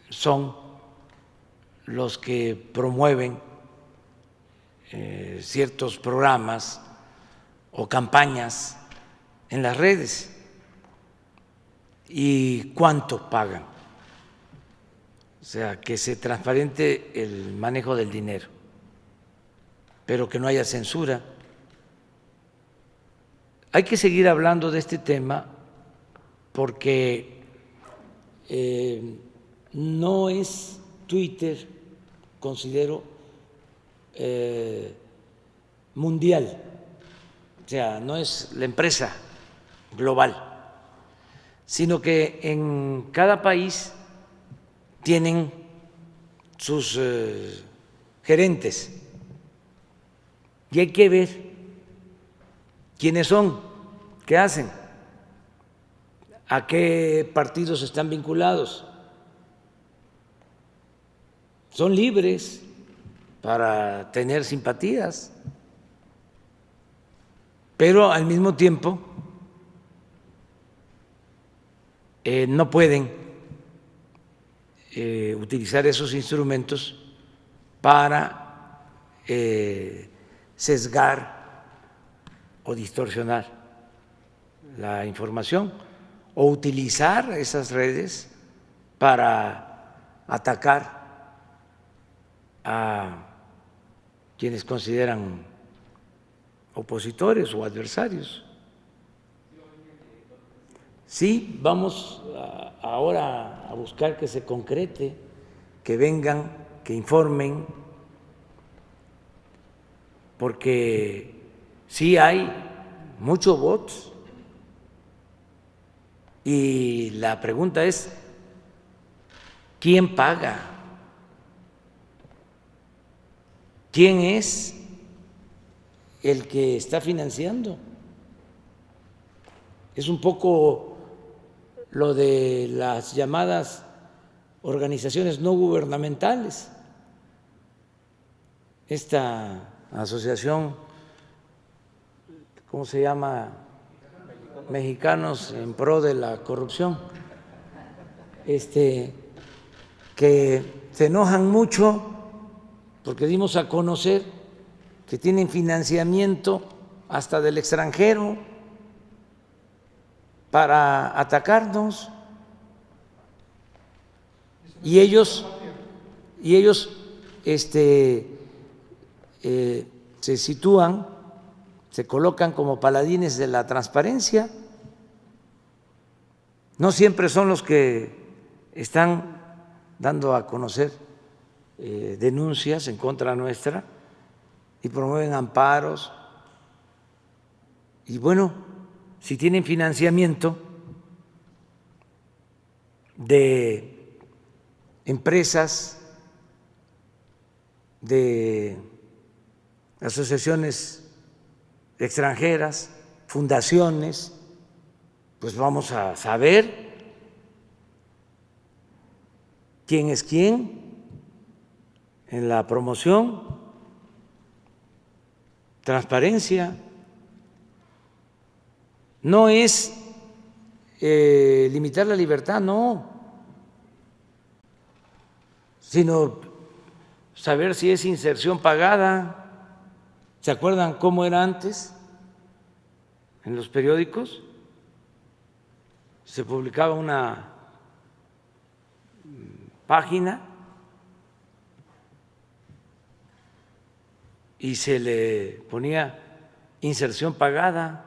son los que promueven ciertos programas o campañas en las redes y cuánto pagan. O sea, que se transparente el manejo del dinero, pero que no haya censura. Hay que seguir hablando de este tema porque no es Twitter, considero, mundial, o sea, no es la empresa global, sino que en cada país tienen sus gerentes y hay que ver quiénes son, qué hacen, a qué partidos están vinculados. Son libres para tener simpatías, pero al mismo tiempo no pueden utilizar esos instrumentos para sesgar o distorsionar la información o utilizar esas redes para atacar a quienes consideran opositores o adversarios. Sí, vamos ahora a buscar que se concrete, que vengan, que informen porque sí hay muchos bots y la pregunta es, ¿quién paga? ¿Quién es el que está financiando? Es un poco lo de las llamadas organizaciones no gubernamentales. Esta asociación, ¿cómo se llama? Mexicanos en pro de la corrupción, que se enojan mucho porque dimos a conocer que tienen financiamiento hasta del extranjero para atacarnos, y ellos se sitúan, se colocan como paladines de la transparencia. No siempre son los que están dando a conocer denuncias en contra nuestra y promueven amparos. Y bueno, si tienen financiamiento de empresas, de asociaciones extranjeras, fundaciones, pues vamos a saber quién es quién en la promoción, transparencia. No es limitar la libertad, no, sino saber si es inserción pagada. ¿Se acuerdan cómo era antes en los periódicos? Se publicaba una página y se le ponía inserción pagada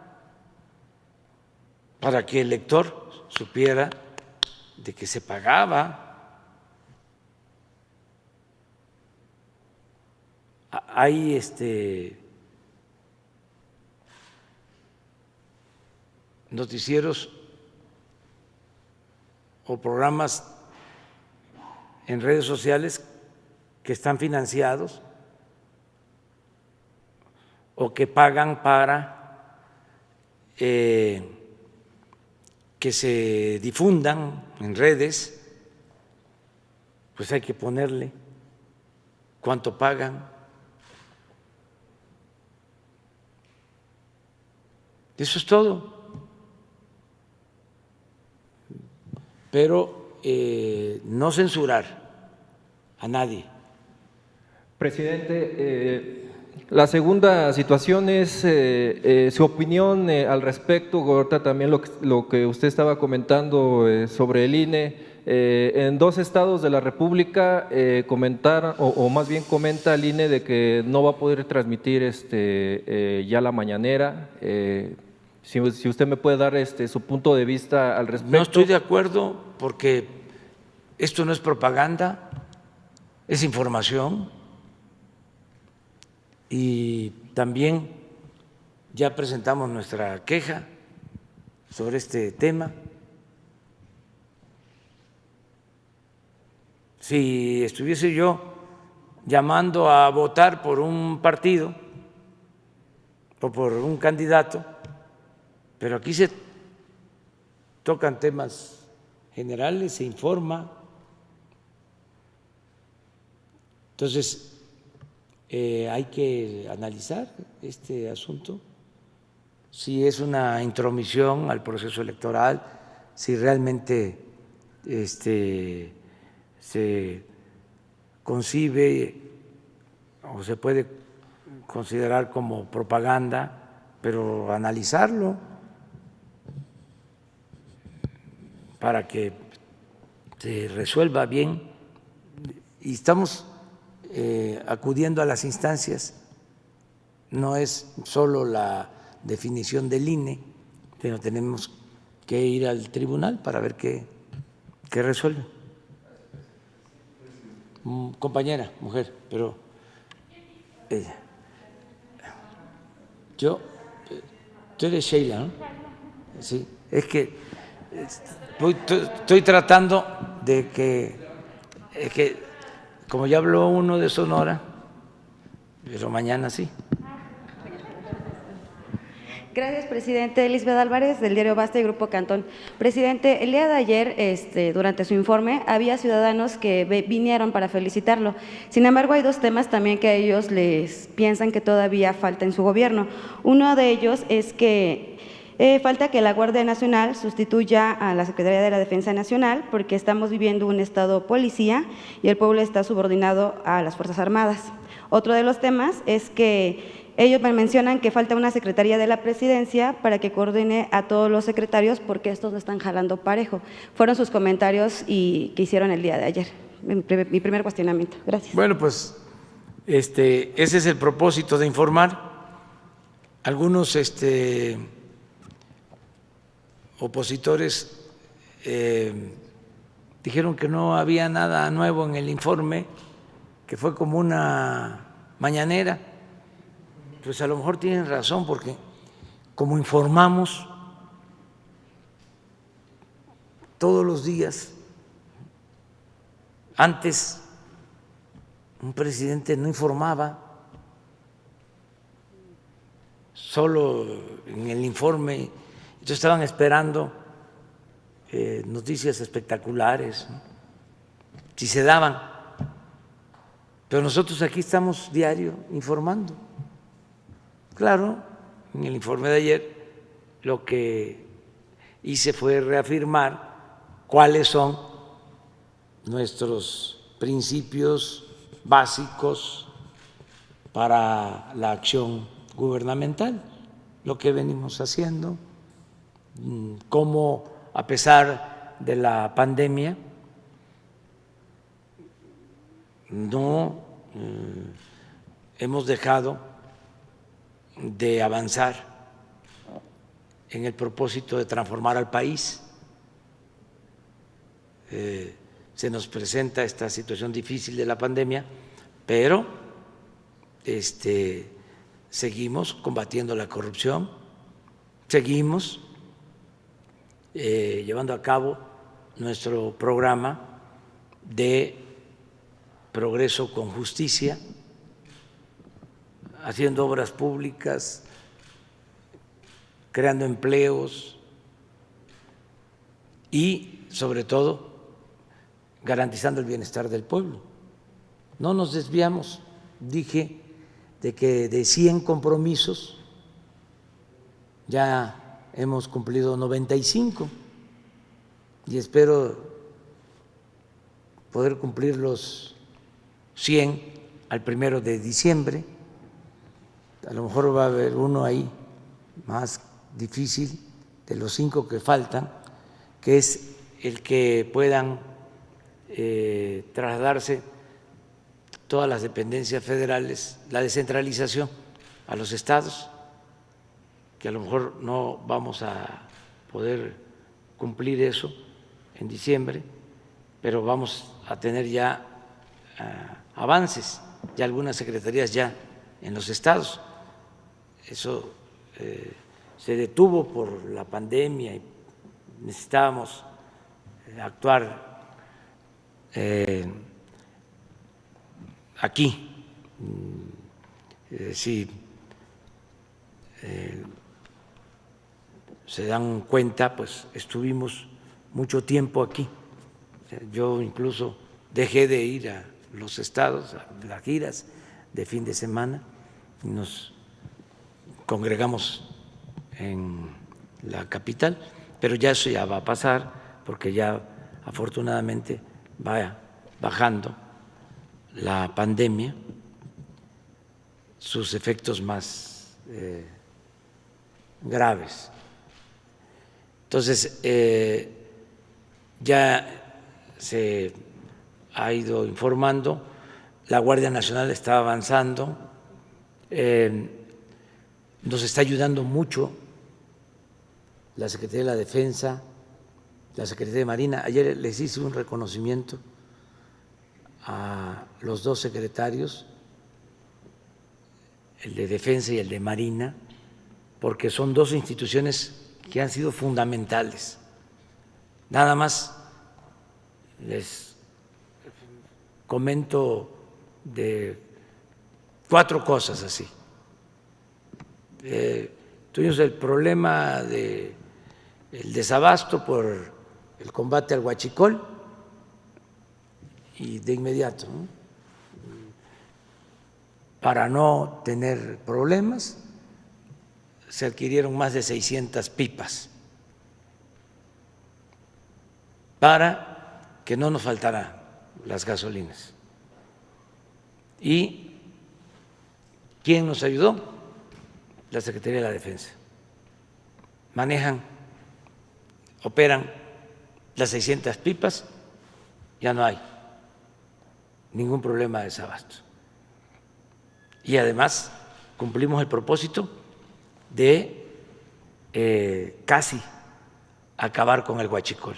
para que el lector supiera de que se pagaba. Hay noticieros o programas en redes sociales que están financiados o que pagan para que se difundan en redes, pues hay que ponerle cuánto pagan. Eso es todo. Pero no censurar a nadie. Presidente, la segunda situación es su opinión al respecto, ahorita también lo que usted estaba comentando sobre el INE. En 2 estados de la República comentaron, o más bien comenta el INE de que no va a poder transmitir ya la mañanera. Si usted me puede dar su punto de vista al respecto. No estoy de acuerdo porque esto no es propaganda, es información. Y también ya presentamos nuestra queja sobre este tema. Si estuviese yo llamando a votar por un partido o por un candidato, pero aquí se tocan temas generales, se informa. Entonces, hay que analizar este asunto, si es una intromisión al proceso electoral, si realmente se concibe o se puede considerar como propaganda, pero analizarlo para que se resuelva bien. Y estamos acudiendo a las instancias, no es solo la definición del INE, sino tenemos que ir al tribunal para ver qué resuelve. Compañera, mujer, pero ella. Yo, tú eres Sheila, ¿no? Sí, es que estoy tratando de que, como ya habló uno de Sonora, pero mañana sí. Gracias, presidente. Lisbeth Álvarez, del diario Basta y Grupo Cantón. Presidente, el día de ayer, durante su informe, había ciudadanos que vinieron para felicitarlo. Sin embargo, hay dos temas también que a ellos les piensan que todavía falta en su gobierno. Uno de ellos es que falta que la Guardia Nacional sustituya a la Secretaría de la Defensa Nacional, porque estamos viviendo un estado policía y el pueblo está subordinado a las Fuerzas Armadas. Otro de los temas es que ellos me mencionan que falta una secretaría de la presidencia para que coordine a todos los secretarios porque estos no están jalando parejo. Fueron sus comentarios que hicieron el día de ayer. Mi primer cuestionamiento. Gracias. Bueno, pues ese es el propósito de informar. Algunos opositores dijeron que no había nada nuevo en el informe, que fue como una mañanera. Pues a lo mejor tienen razón, porque como informamos todos los días, antes un presidente no informaba, solo en el informe, entonces estaban esperando noticias espectaculares, ¿no? Si se daban, pero nosotros aquí estamos diario informando. Claro, en el informe de ayer lo que hice fue reafirmar cuáles son nuestros principios básicos para la acción gubernamental, lo que venimos haciendo, cómo a pesar de la pandemia no hemos dejado de avanzar en el propósito de transformar al país. Se nos presenta esta situación difícil de la pandemia, pero seguimos combatiendo la corrupción, seguimos llevando a cabo nuestro programa de progreso con justicia, haciendo obras públicas, creando empleos y, sobre todo, garantizando el bienestar del pueblo. No nos desviamos, dije, de que de 100 compromisos ya hemos cumplido 95 y espero poder cumplir los 100 al 1 de diciembre. A lo mejor va a haber uno ahí más difícil de los 5 que faltan, que es el que puedan trasladarse todas las dependencias federales, la descentralización a los estados, que a lo mejor no vamos a poder cumplir eso en diciembre, pero vamos a tener ya avances, ya algunas secretarías ya en los estados. Eso se detuvo por la pandemia y necesitábamos actuar aquí. Si se dan cuenta, pues estuvimos mucho tiempo aquí. Yo incluso dejé de ir a los estados, a las giras de fin de semana, y nos congregamos en la capital, pero ya eso ya va a pasar porque ya afortunadamente va bajando la pandemia, sus efectos más graves. Entonces, ya se ha ido informando, la Guardia Nacional está avanzando, nos está ayudando mucho la Secretaría de la Defensa, la Secretaría de Marina. Ayer les hice un reconocimiento a los 2 secretarios, el de Defensa y el de Marina, porque son dos instituciones que han sido fundamentales. Nada más les comento de 4 cosas así. Tuvimos el problema del desabasto por el combate al huachicol y de inmediato, ¿no?, para no tener problemas, se adquirieron más de 600 pipas para que no nos faltaran las gasolinas. ¿Y quién nos ayudó? La Secretaría de la Defensa. Operan las 600 pipas, ya no hay ningún problema de desabasto. Y además cumplimos el propósito de casi acabar con el huachicol,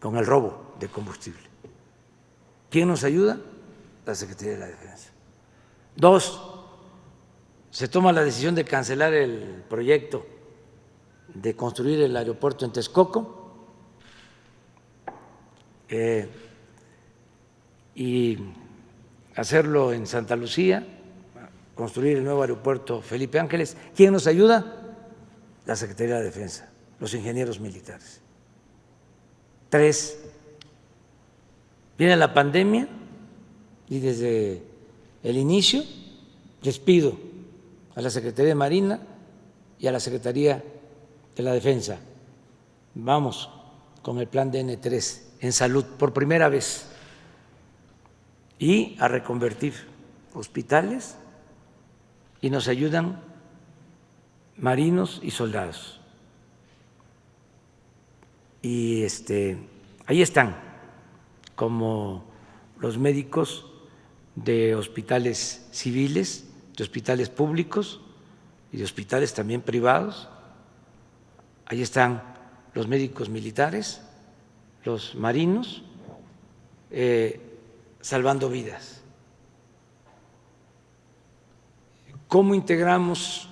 con el robo de combustible. ¿Quién nos ayuda? La Secretaría de la Defensa. 2, se toma la decisión de cancelar el proyecto de construir el aeropuerto en Texcoco y hacerlo en Santa Lucía, construir el nuevo aeropuerto Felipe Ángeles. ¿Quién nos ayuda? La Secretaría de la Defensa, los ingenieros militares. 3, viene la pandemia y desde el inicio les pido a la Secretaría de Marina y a la Secretaría de la Defensa, vamos con el plan DN3 en salud por primera vez y a reconvertir hospitales, y nos ayudan marinos y soldados. Y ahí están, como los médicos de hospitales civiles, de hospitales públicos y de hospitales también privados. Ahí están los médicos militares, los marinos, salvando vidas. ¿Cómo integramos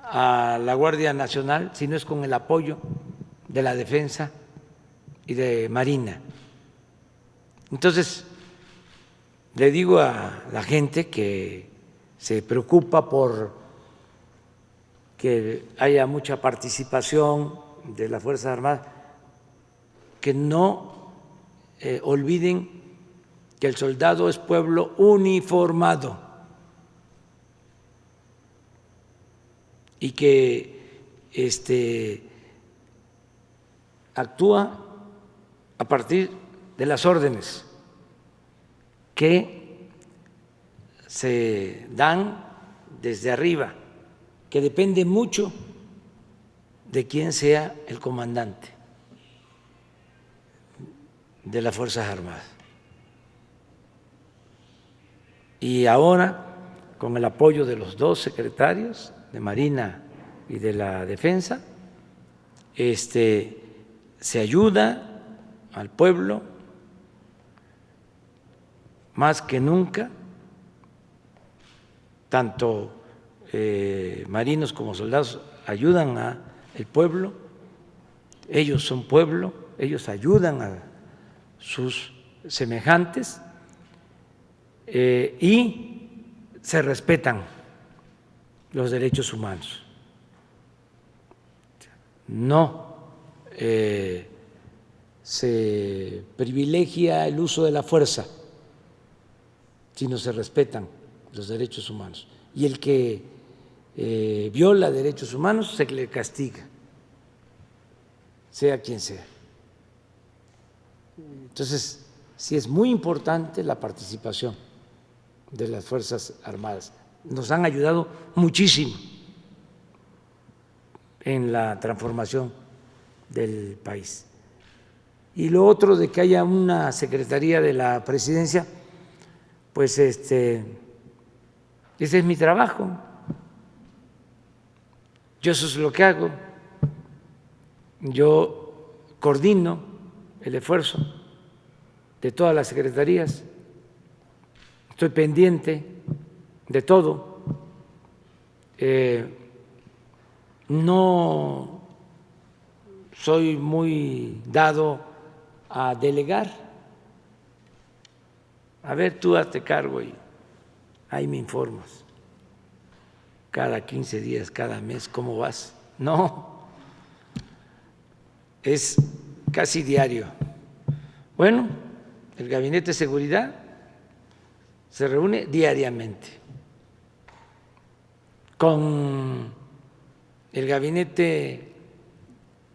a la Guardia Nacional si no es con el apoyo de la Defensa y de Marina? Entonces, le digo a la gente que se preocupa por que haya mucha participación de las Fuerzas Armadas, que no olviden que el soldado es pueblo uniformado y que actúa a partir de las órdenes que se dan desde arriba, que depende mucho de quién sea el comandante de las Fuerzas Armadas. Y ahora, con el apoyo de los 2 secretarios, de Marina y de la Defensa, se ayuda al pueblo más que nunca, tanto marinos como soldados ayudan al pueblo, ellos son pueblo, ellos ayudan a sus semejantes y se respetan los derechos humanos. No se privilegia el uso de la fuerza, sino se respetan los derechos humanos. Y el que viola derechos humanos se le castiga, sea quien sea. Entonces, sí es muy importante la participación de las Fuerzas Armadas. Nos han ayudado muchísimo en la transformación del país. Y lo otro de que haya una Secretaría de la Presidencia, pues ese es mi trabajo. Yo eso es lo que hago. Yo coordino el esfuerzo de todas las secretarías, estoy pendiente de todo No soy muy dado a delegar. A ver, tú hazte cargo y ahí me informas. Cada 15 días, cada mes, ¿cómo vas? No, es casi diario. Bueno, el Gabinete de Seguridad se reúne diariamente con el Gabinete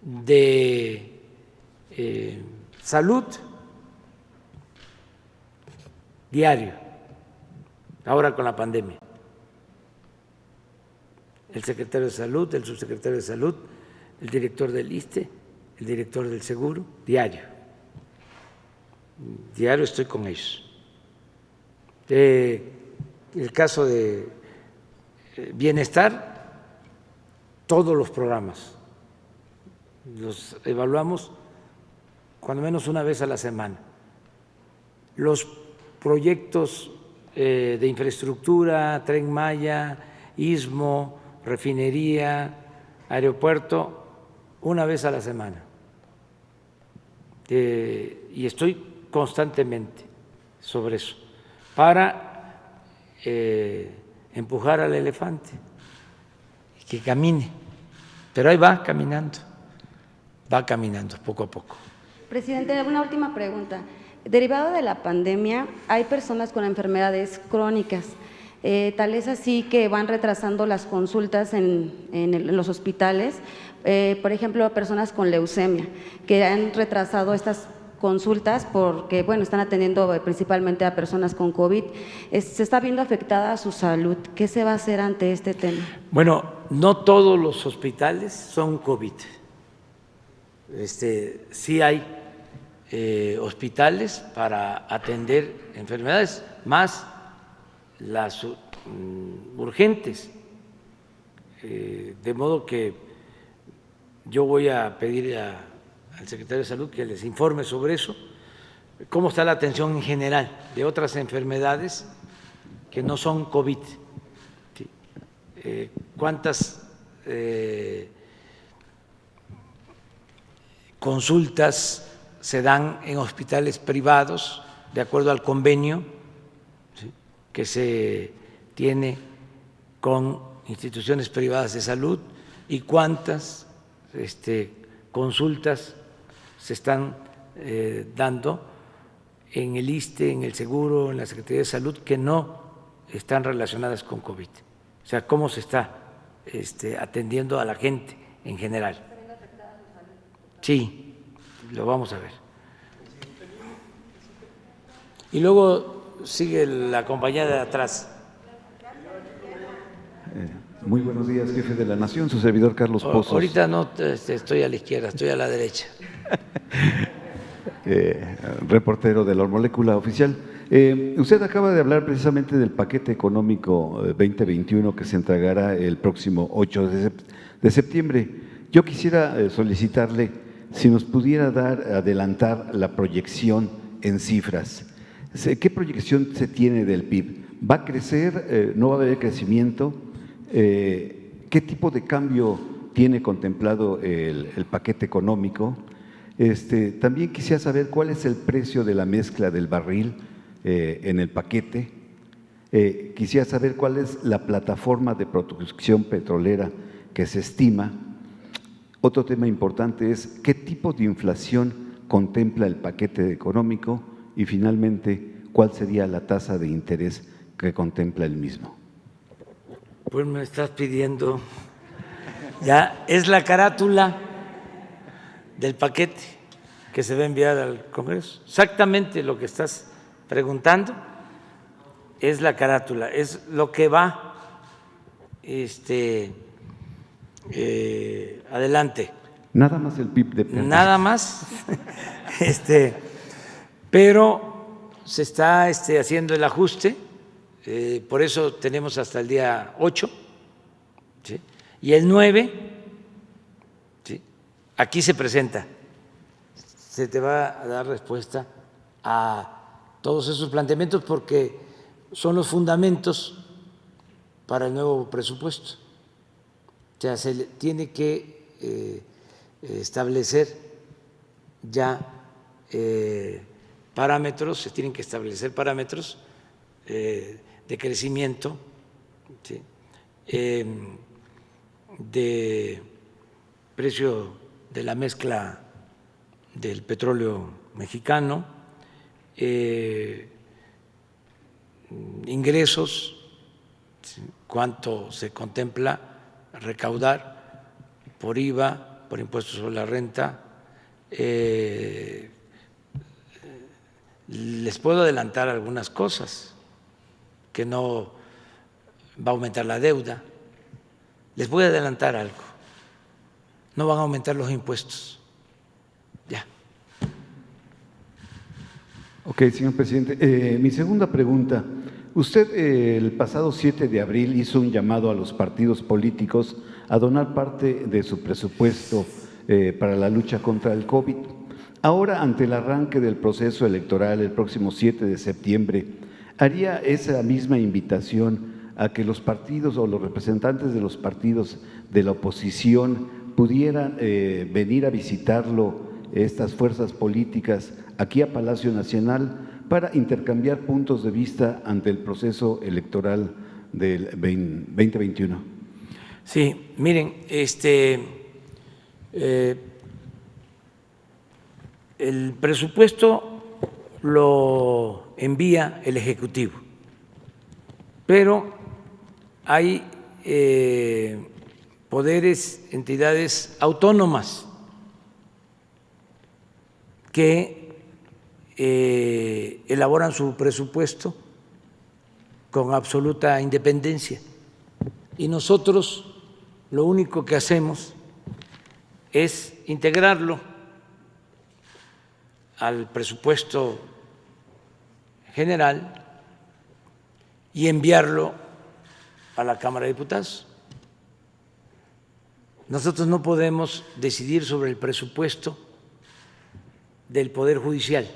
de Salud, diario, ahora con la pandemia. El secretario de Salud, el subsecretario de Salud, el director del ISSSTE, el director del Seguro, diario. Diario estoy con ellos. El caso de bienestar, todos los programas los evaluamos cuando menos una vez a la semana. Los proyectos de infraestructura, Tren Maya, Istmo, refinería, aeropuerto, una vez a la semana. Y estoy constantemente sobre eso para empujar al elefante y que camine. Pero ahí va caminando poco a poco. Presidente, una última pregunta. Derivado de la pandemia, hay personas con enfermedades crónicas. Tal es así que van retrasando las consultas en los hospitales. Por ejemplo, personas con leucemia, que han retrasado estas consultas porque, bueno, están atendiendo principalmente a personas con COVID. Se está viendo afectada su salud. ¿Qué se va a hacer ante este tema? Bueno, no todos los hospitales son COVID. Sí hay hospitales para atender enfermedades, más las urgentes, de modo que yo voy a pedir al secretario de Salud que les informe sobre eso, cómo está la atención en general de otras enfermedades que no son COVID, ¿sí? Cuántas consultas se dan en hospitales privados de acuerdo al convenio, ¿sí?, que se tiene con instituciones privadas de salud, y cuántas consultas se están dando en el ISSSTE, en el Seguro, en la Secretaría de Salud, que no están relacionadas con COVID. O sea, cómo se está atendiendo a la gente en general. Sí, lo vamos a ver. Y luego sigue la compañía de atrás. Muy buenos días, jefe de la Nación, su servidor Carlos Pozos. Ahorita no estoy a la izquierda, estoy a la derecha. Reportero de la Molécula Oficial. Usted acaba de hablar precisamente del paquete económico 2021 que se entregará el próximo 8 de septiembre. Yo quisiera solicitarle si nos pudiera adelantar la proyección en cifras. ¿Qué proyección se tiene del PIB? ¿Va a crecer? ¿No va a haber crecimiento? ¿Qué tipo de cambio tiene contemplado el paquete económico? También quisiera saber cuál es el precio de la mezcla del barril en el paquete. Quisiera saber cuál es la plataforma de producción petrolera que se estima. Otro tema importante es qué tipo de inflación contempla el paquete económico y finalmente cuál sería la tasa de interés que contempla el mismo. Pues me estás pidiendo, ya es la carátula del paquete que se va a enviar al Congreso. Exactamente lo que estás preguntando es la carátula, es lo que va adelante. Nada más el PIB de Pemex. Nada más, pero se está haciendo el ajuste. Por eso tenemos hasta el día 8, ¿sí?, y el 9, ¿sí?, aquí se presenta, se te va a dar respuesta a todos esos planteamientos porque son los fundamentos para el nuevo presupuesto. sea, se tiene que establecer ya parámetros, se tienen que establecer parámetros de crecimiento, ¿sí? De precio de la mezcla del petróleo mexicano, ingresos, ¿sí? Cuánto se contempla recaudar por IVA, por impuestos sobre la renta. Les puedo adelantar algunas cosas, que no va a aumentar la deuda. Les voy a adelantar algo, no van a aumentar los impuestos. Ya. Ok, señor presidente. Mi segunda pregunta. Usted el pasado 7 de abril hizo un llamado a los partidos políticos a donar parte de su presupuesto para la lucha contra el COVID. Ahora, ante el arranque del proceso electoral el próximo 7 de septiembre, ¿haría esa misma invitación a que los partidos o los representantes de los partidos de la oposición pudieran venir a visitarlo, estas fuerzas políticas, aquí a Palacio Nacional, para intercambiar puntos de vista ante el proceso electoral del 2021? Sí, miren, el presupuesto lo envía el Ejecutivo, pero hay poderes, entidades autónomas que elaboran su presupuesto con absoluta independencia, y nosotros lo único que hacemos es integrarlo al presupuesto general y enviarlo a la Cámara de Diputados. Nosotros no podemos decidir sobre el presupuesto del Poder Judicial,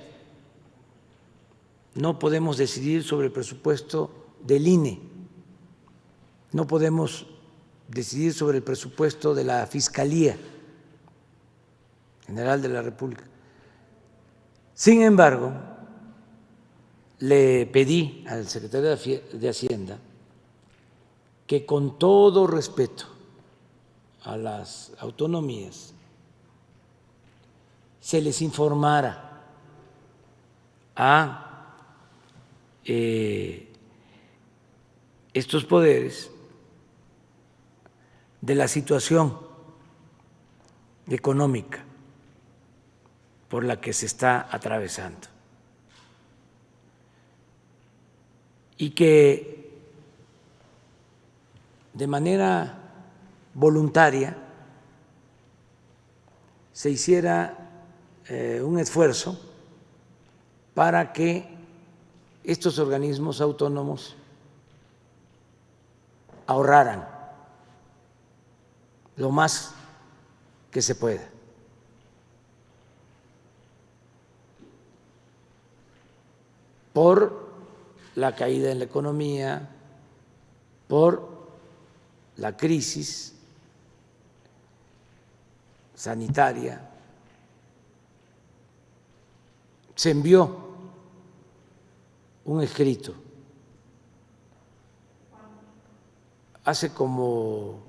no podemos decidir sobre el presupuesto del INE, no podemos decidir sobre el presupuesto de la Fiscalía General de la República. Sin embargo, le pedí al secretario de Hacienda que, con todo respeto a las autonomías, se les informara a estos poderes de la situación económica por la que se está atravesando, y que de manera voluntaria se hiciera un esfuerzo para que estos organismos autónomos ahorraran lo más que se pueda. Por la caída en la economía, por la crisis sanitaria, se envió un escrito hace como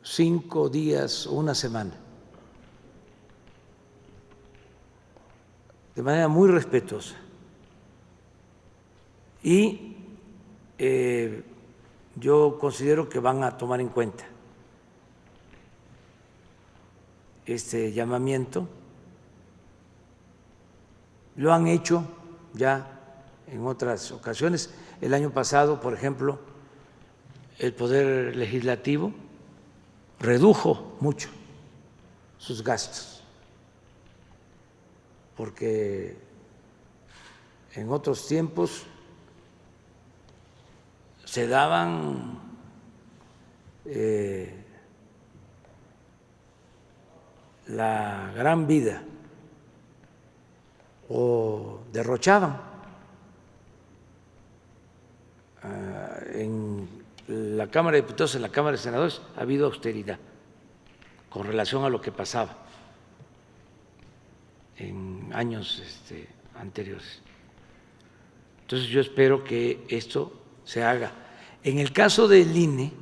5 días o una semana, de manera muy respetuosa, y yo considero que van a tomar en cuenta este llamamiento. Lo han hecho ya en otras ocasiones. El año pasado, por ejemplo, el Poder Legislativo redujo mucho sus gastos, porque en otros tiempos se daban la gran vida o derrochaban en la Cámara de Diputados, en la Cámara de Senadores, ha habido austeridad con relación a lo que pasaba en años anteriores. Entonces yo espero que esto se haga. En el caso del INE,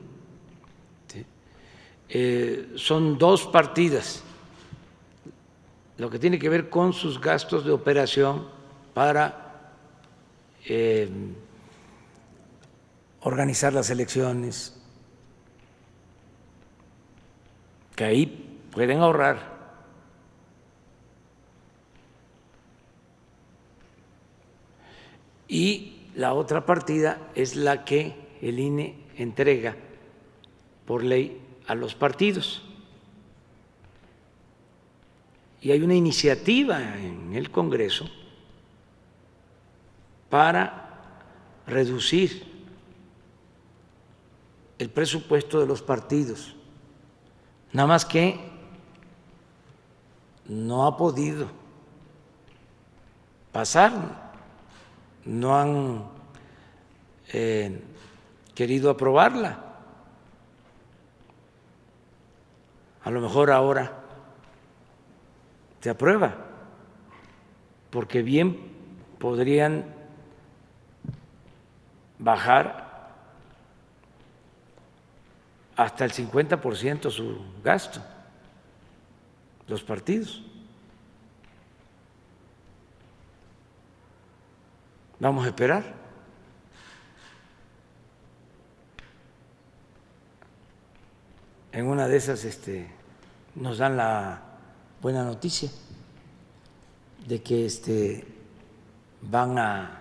son dos partidas, lo que tiene que ver con sus gastos de operación para organizar las elecciones, que ahí pueden ahorrar. Y la otra partida es la que el INE entrega por ley a los partidos. Y hay una iniciativa en el Congreso para reducir el presupuesto de los partidos, nada más que no ha podido pasar, no han querido aprobarla. A lo mejor ahora se aprueba, porque bien podrían bajar hasta el 50% su gasto, los partidos. Vamos a esperar. En una de esas nos dan la buena noticia de que van a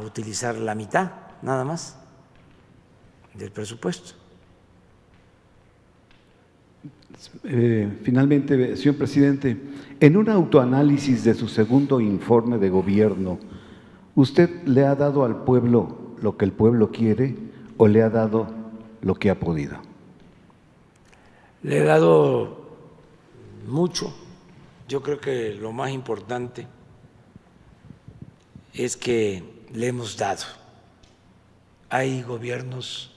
utilizar la mitad nada más del presupuesto. Finalmente, señor presidente, en un autoanálisis de su segundo informe de gobierno, ¿usted le ha dado al pueblo lo que el pueblo quiere o le ha dado lo que ha podido? Le he dado mucho. Yo creo que lo más importante es que le hemos dado. Hay gobiernos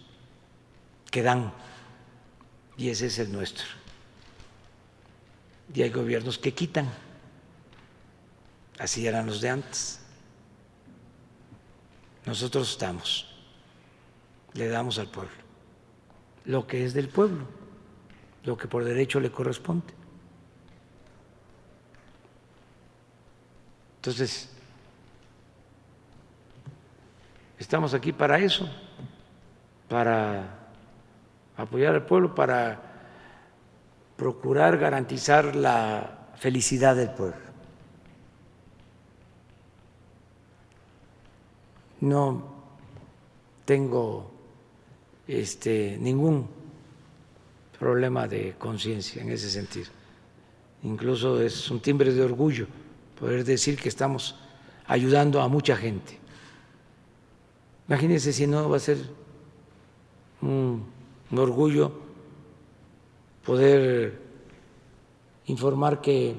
que dan, y ese es el nuestro. Y hay gobiernos que quitan. Así eran los de antes. Nosotros le damos al pueblo lo que es del pueblo, lo que por derecho le corresponde. Entonces, estamos aquí para eso, para apoyar al pueblo, para procurar garantizar la felicidad del pueblo. No tengo ningún problema de conciencia en ese sentido. Incluso es un timbre de orgullo poder decir que estamos ayudando a mucha gente. Imagínense si no va a ser un orgullo poder informar que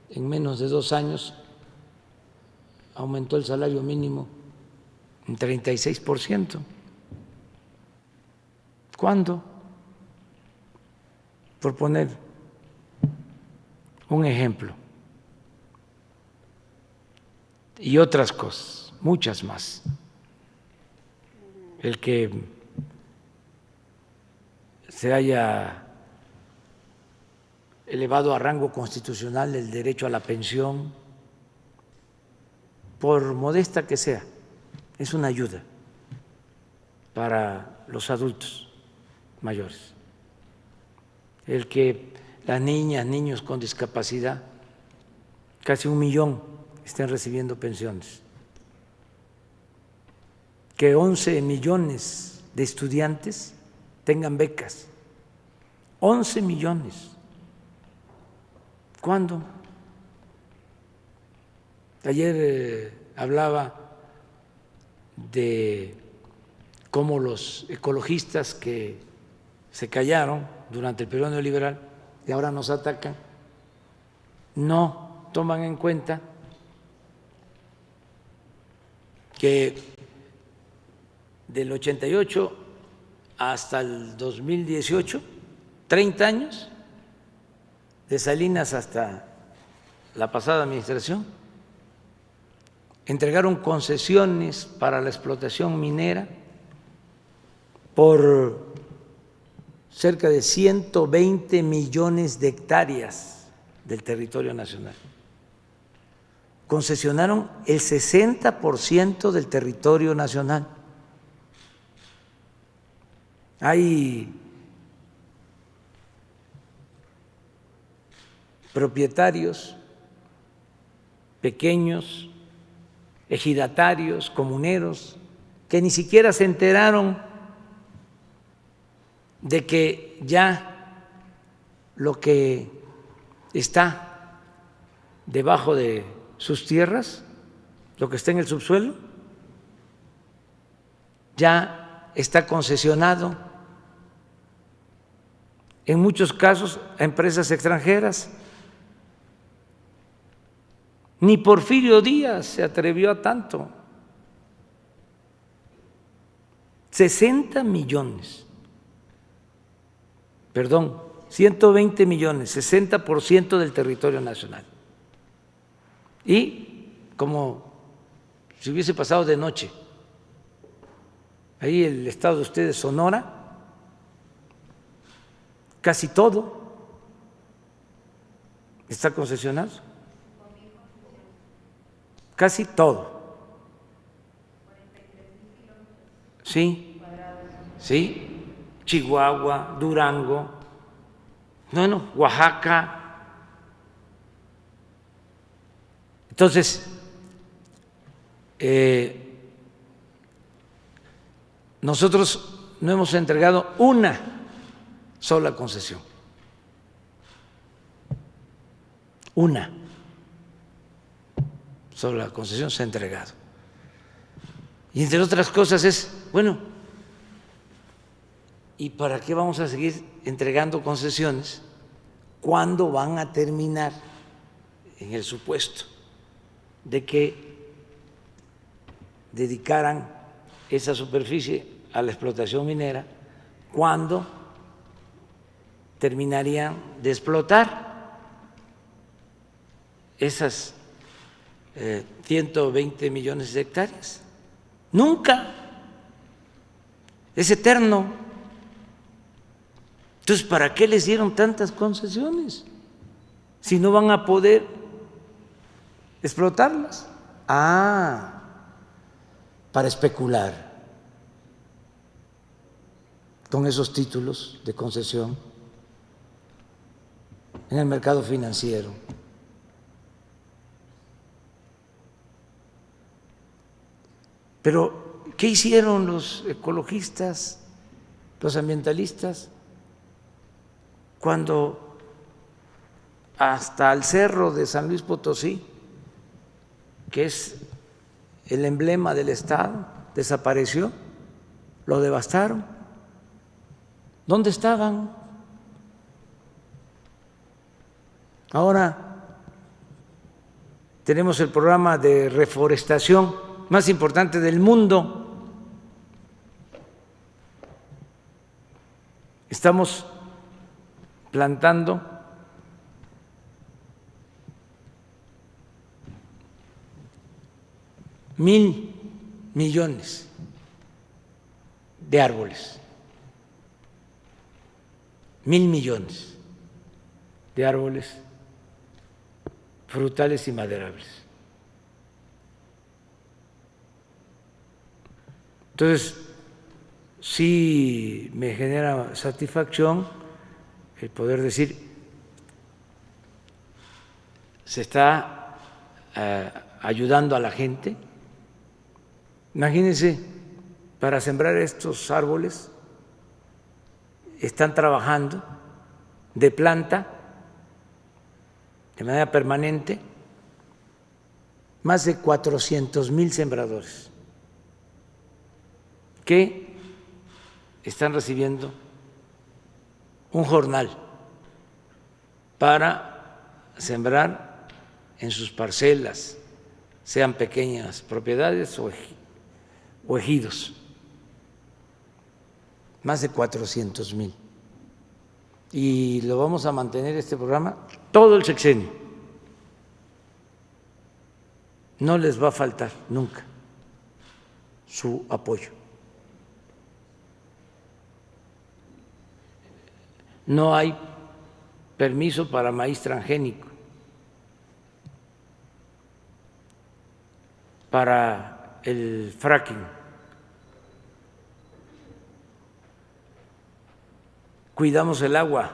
en menos de 2 años aumentó el salario mínimo en 36%. ¿Cuándo? Por poner un ejemplo. Y otras cosas, muchas más. El que se haya elevado a rango constitucional el derecho a la pensión, por modesta que sea, es una ayuda para los adultos mayores. El que las niñas, niños con discapacidad, casi 1 millón estén recibiendo pensiones. Que 11 millones de estudiantes tengan becas. 11 millones. ¿Cuándo? Ayer hablaba de cómo los ecologistas que se callaron durante el periodo neoliberal y ahora nos atacan, no toman en cuenta que del 88 hasta el 2018, 30 años, de Salinas hasta la pasada administración, entregaron concesiones para la explotación minera por cerca de 120 millones de hectáreas del territorio nacional. Concesionaron el 60% del territorio nacional. Hay propietarios pequeños, ejidatarios, comuneros, que ni siquiera se enteraron de que ya lo que está debajo de sus tierras, lo que está en el subsuelo, ya está concesionado, en muchos casos a empresas extranjeras. Ni Porfirio Díaz se atrevió a tanto. 60 millones, perdón, 120 millones, 60% del territorio nacional. Y como si hubiese pasado de noche, ahí el estado de ustedes, Sonora, casi todo está concesionado. Casi todo. Sí, sí, Chihuahua, Durango, bueno, Oaxaca. Entonces, nosotros no hemos entregado una sola concesión. Una sola concesión se ha entregado. Y entre otras cosas es, bueno, ¿y para qué vamos a seguir entregando concesiones? ¿Cuándo van a terminar, en el supuesto de que dedicaran esa superficie a la explotación minera, cuándo terminarían de explotar esas 120 millones de hectáreas? Nunca. Es eterno. Entonces, ¿para qué les dieron tantas concesiones si no van a poder explotarlas? Ah, para especular con esos títulos de concesión en el mercado financiero. Pero, ¿qué hicieron los ecologistas, los ambientalistas, cuando hasta el cerro de San Luis Potosí, que es el emblema del Estado, desapareció? Lo devastaron. ¿Dónde estaban? Ahora tenemos el programa de reforestación más importante del mundo. Estamos plantando $1,000 millones de árboles, 1,000 millones de árboles frutales y maderables. Entonces, sí me genera satisfacción el poder decir, se está ayudando a la gente. Imagínense, para sembrar estos árboles están trabajando de planta, de manera permanente, más de 400,000 sembradores que están recibiendo un jornal para sembrar en sus parcelas, sean pequeñas propiedades o ejidos. más de 400,000. Y lo vamos a mantener este programa todo el sexenio. No les va a faltar nunca su apoyo. No hay permiso para maíz transgénico, para el fracking. Cuidamos el agua.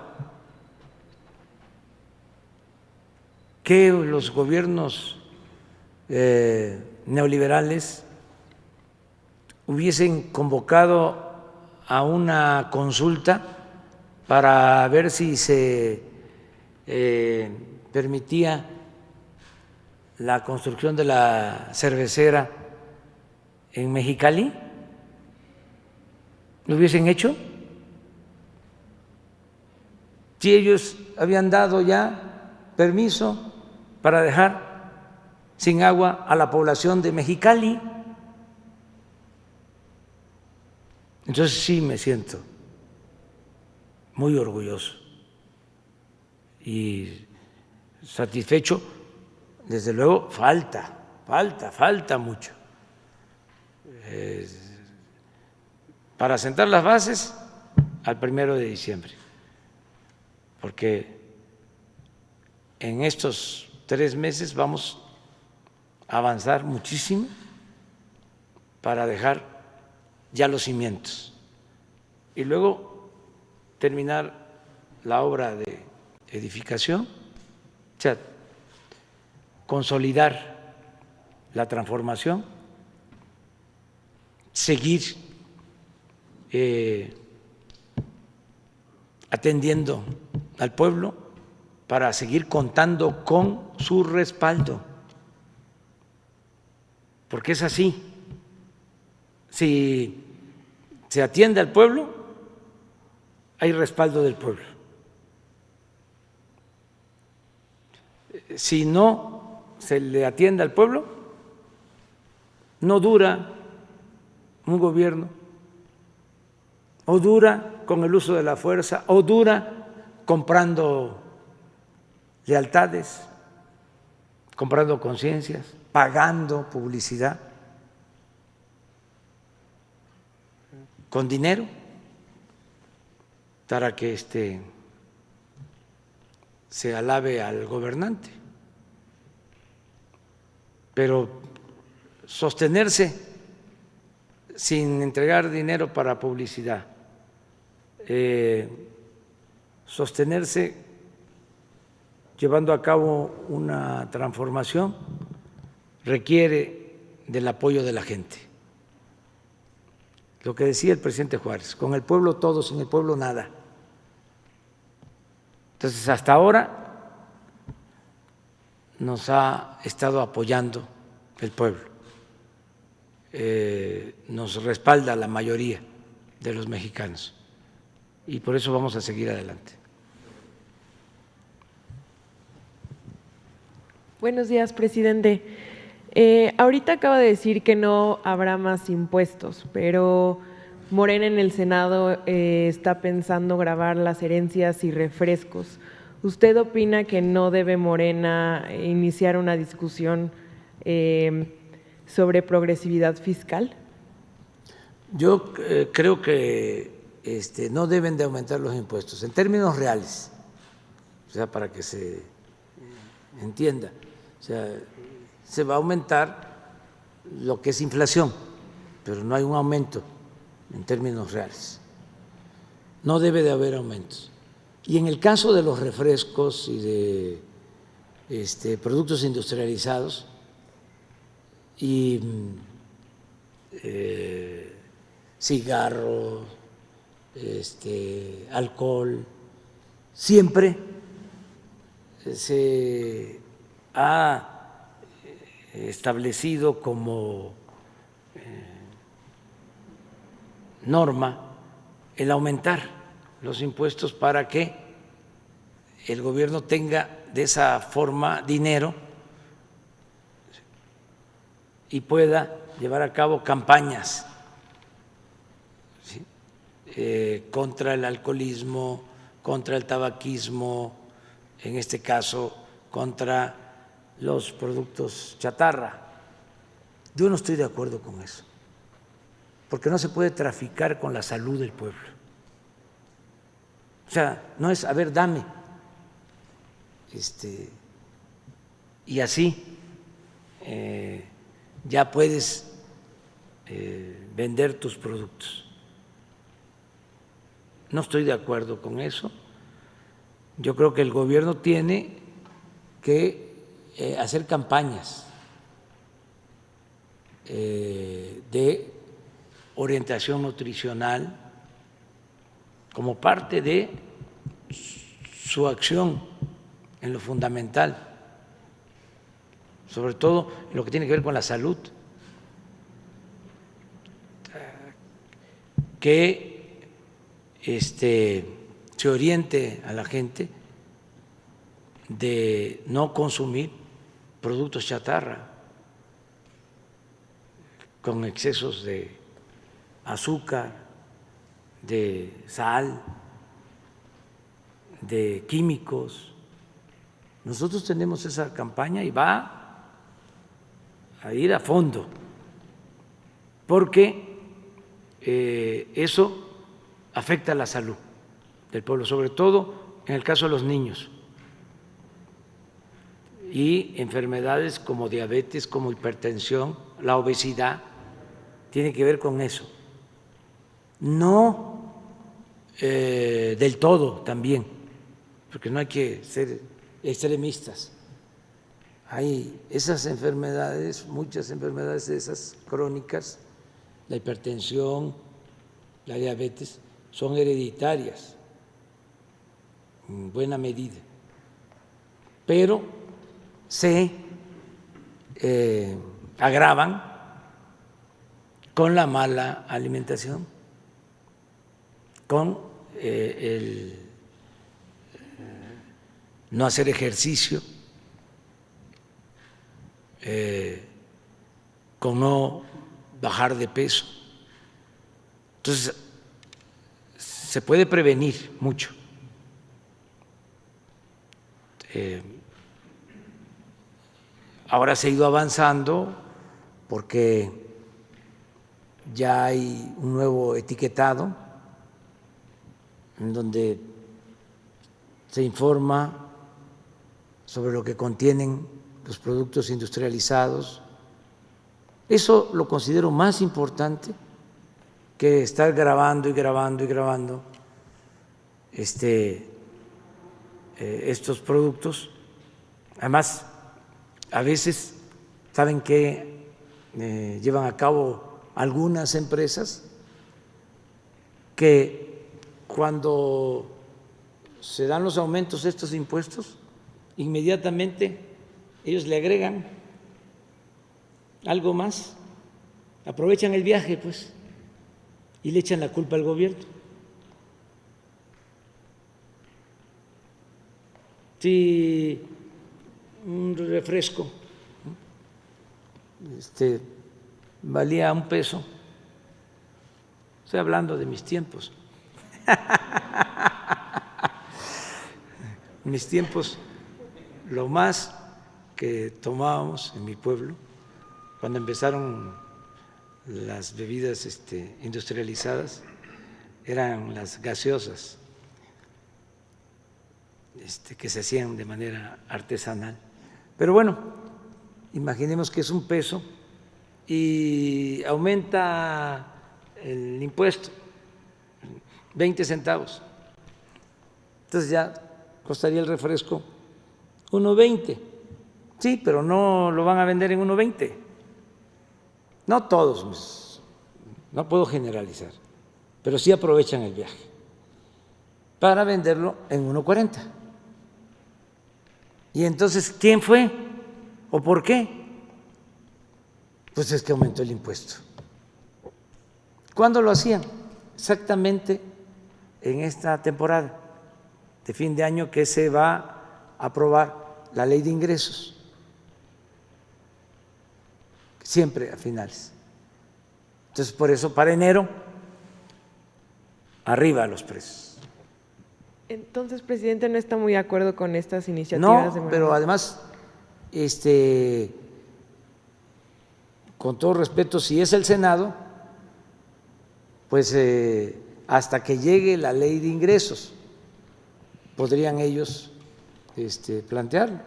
Que los gobiernos neoliberales hubiesen convocado a una consulta para ver si se permitía la construcción de la cervecera en Mexicali, ¿lo hubiesen hecho? Si ellos habían dado ya permiso para dejar sin agua a la población de Mexicali. Entonces sí me siento muy orgulloso y satisfecho. Desde luego falta mucho para sentar las bases al 1 de diciembre, porque en estos 3 meses vamos a avanzar muchísimo para dejar ya los cimientos y luego terminar la obra de edificación, o sea, consolidar la transformación, seguir atendiendo al pueblo para seguir contando con su respaldo, porque es así. Si se atiende al pueblo, hay respaldo del pueblo. Si no se le atiende al pueblo, no dura un gobierno, o dura con el uso de la fuerza, o dura comprando lealtades, comprando conciencias, pagando publicidad con dinero para que se alabe al gobernante. Pero sostenerse sin entregar dinero para publicidad, sostenerse llevando a cabo una transformación, requiere del apoyo de la gente. Lo que decía el presidente Juárez, con el pueblo todo, sin el pueblo nada. Entonces, hasta ahora nos ha estado apoyando el pueblo, nos respalda la mayoría de los mexicanos y por eso vamos a seguir adelante. Buenos días, presidente. Ahorita acaba de decir que no habrá más impuestos, pero Morena en el Senado está pensando gravar las herencias y refrescos. ¿Usted opina que no debe Morena iniciar una discusión sobre progresividad fiscal? Yo creo que no deben de aumentar los impuestos en términos reales, o sea, para que se entienda. O sea, se va a aumentar lo que es inflación, pero no hay un aumento en términos reales. No debe de haber aumentos. Y en el caso de los refrescos y de productos industrializados y cigarros, alcohol, siempre se ha establecido como norma el aumentar los impuestos para que el gobierno tenga de esa forma dinero y pueda llevar a cabo campañas, ¿sí?, contra el alcoholismo, contra el tabaquismo, en este caso contra los productos chatarra. Yo no estoy de acuerdo con eso, porque no se puede traficar con la salud del pueblo. O sea, no es, a ver, dame, y así ya puedes vender tus productos. No estoy de acuerdo con eso. Yo creo que el gobierno tiene que hacer campañas de orientación nutricional como parte de su acción en lo fundamental, sobre todo en lo que tiene que ver con la salud, que se oriente a la gente de no consumir productos chatarra con excesos de azúcar, de sal, de químicos. Nosotros tenemos esa campaña y va a ir a fondo, porque eso afecta a la salud del pueblo, sobre todo en el caso de los niños, y enfermedades como diabetes, como hipertensión, la obesidad, tiene que ver con eso. No del todo también, porque no hay que ser extremistas. Hay esas enfermedades, muchas enfermedades de esas crónicas, la hipertensión, la diabetes, son hereditarias en buena medida, pero se agravan con la mala alimentación, con el no hacer ejercicio, con no bajar de peso. Entonces, se puede prevenir mucho. Ahora se ha ido avanzando porque ya hay un nuevo etiquetado en donde se informa sobre lo que contienen los productos industrializados. Eso lo considero más importante que estar grabando y grabando y grabando estos productos. Además, a veces, ¿saben qué llevan a cabo algunas empresas? Que cuando se dan los aumentos de estos impuestos, inmediatamente ellos le agregan algo más, aprovechan el viaje, pues, y le echan la culpa al gobierno. Si un refresco valía $1, estoy hablando de mis tiempos, mis tiempos, lo más que tomábamos en mi pueblo, cuando empezaron las bebidas industrializadas, eran las gaseosas, que se hacían de manera artesanal. Pero bueno, imaginemos que es $1 y aumenta el impuesto 20 centavos. Entonces ya costaría el refresco 1.20. Sí, pero no lo van a vender en 1.20. No todos, no puedo generalizar, pero sí aprovechan el viaje para venderlo en 1.40. Y entonces, ¿quién fue o por qué? Pues es que aumentó el impuesto. ¿Cuándo lo hacían? Exactamente en esta temporada de fin de año que se va a aprobar la ley de ingresos, siempre a finales. Entonces, por eso para enero arriba los precios. Entonces, presidente, ¿no está muy de acuerdo con estas iniciativas de No, Morena? pero además, con todo respeto, si es el Senado, pues hasta que llegue la ley de ingresos, podrían ellos plantearlo.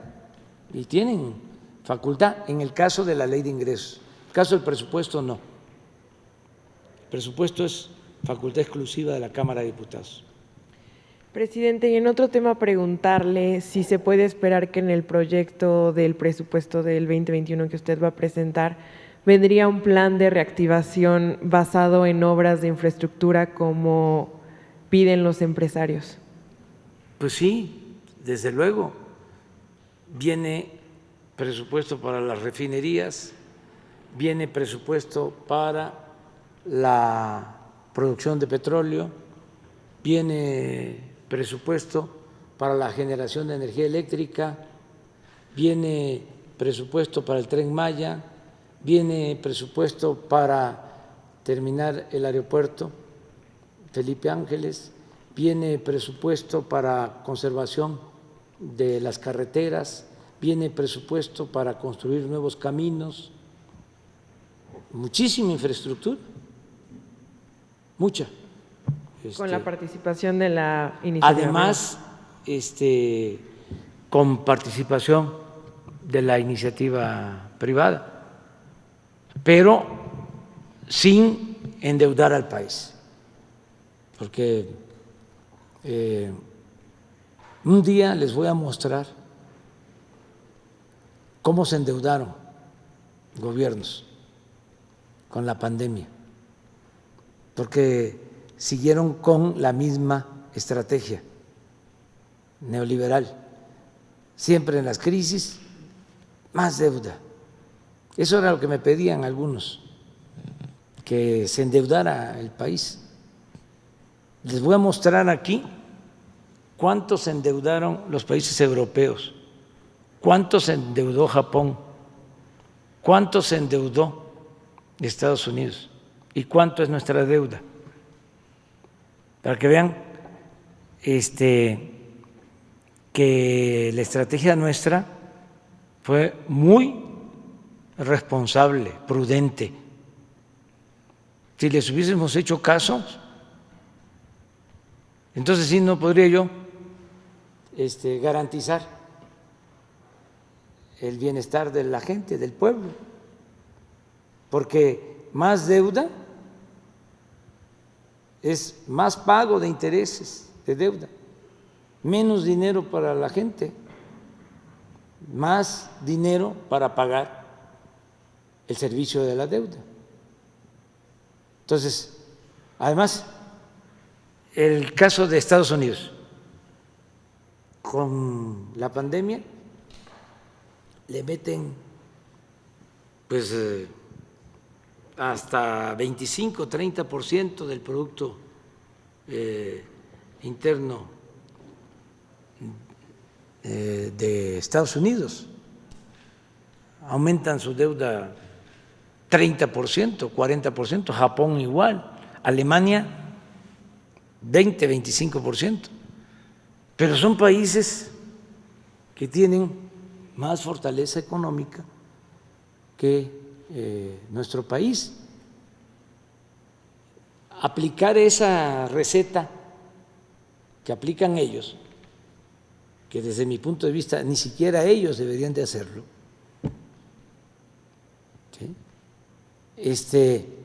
Y tienen facultad en el caso de la ley de ingresos. En el caso del presupuesto, no. El presupuesto es facultad exclusiva de la Cámara de Diputados. Presidente, y en otro tema preguntarle si se puede esperar que en el proyecto del presupuesto del 2021 que usted va a presentar vendría un plan de reactivación basado en obras de infraestructura como piden los empresarios. Pues sí, desde luego. Viene presupuesto para las refinerías, viene presupuesto para la producción de petróleo, viene presupuesto para la generación de energía eléctrica, viene presupuesto para el Tren Maya, viene presupuesto para terminar el aeropuerto Felipe Ángeles, viene presupuesto para conservación de las carreteras, viene presupuesto para construir nuevos caminos, muchísima infraestructura, mucha. Con la participación de la iniciativa. Además, con participación de la iniciativa privada, pero sin endeudar al país, porque un día les voy a mostrar cómo se endeudaron gobiernos con la pandemia, porque siguieron con la misma estrategia neoliberal, siempre en las crisis, más deuda. Eso era lo que me pedían algunos, que se endeudara el país. Les voy a mostrar aquí cuánto se endeudaron los países europeos, cuánto se endeudó Japón, cuánto se endeudó Estados Unidos y cuánto es nuestra deuda, para que vean que la estrategia nuestra fue muy responsable, prudente. Si les hubiésemos hecho caso, entonces sí no podría yo garantizar el bienestar de la gente, del pueblo, porque más deuda es más pago de intereses de deuda, menos dinero para la gente, más dinero para pagar el servicio de la deuda. Entonces, además, el caso de Estados Unidos, con la pandemia, le meten pues hasta 25-30% del Producto Interno de Estados Unidos. Aumentan su deuda 30%, 40%, Japón igual, Alemania 20-25%. Pero son países que tienen más fortaleza económica que nuestro país. Aplicar esa receta que aplican ellos, que desde mi punto de vista ni siquiera ellos deberían de hacerlo, ¿sí?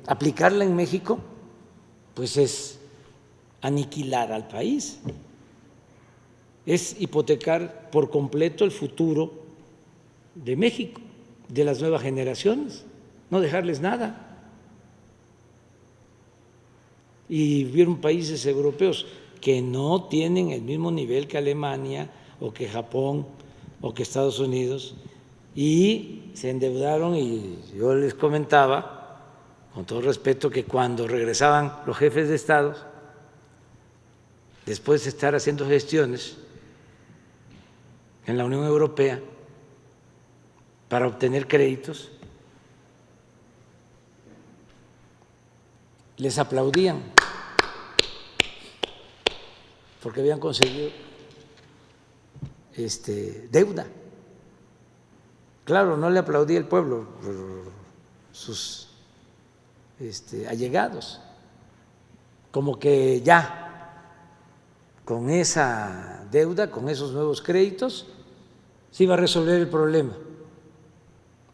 Aplicarla en México, pues es aniquilar al país, es hipotecar por completo el futuro de México, de las nuevas generaciones, no dejarles nada. Y vieron países europeos que no tienen el mismo nivel que Alemania o que Japón o que Estados Unidos y se endeudaron, y yo les comentaba con todo respeto que cuando regresaban los jefes de Estado, después de estar haciendo gestiones en la Unión Europea para obtener créditos, les aplaudían porque habían conseguido deuda. Claro, no le aplaudía el pueblo, sus allegados, como que ya con esa deuda, con esos nuevos créditos, se iba a resolver el problema.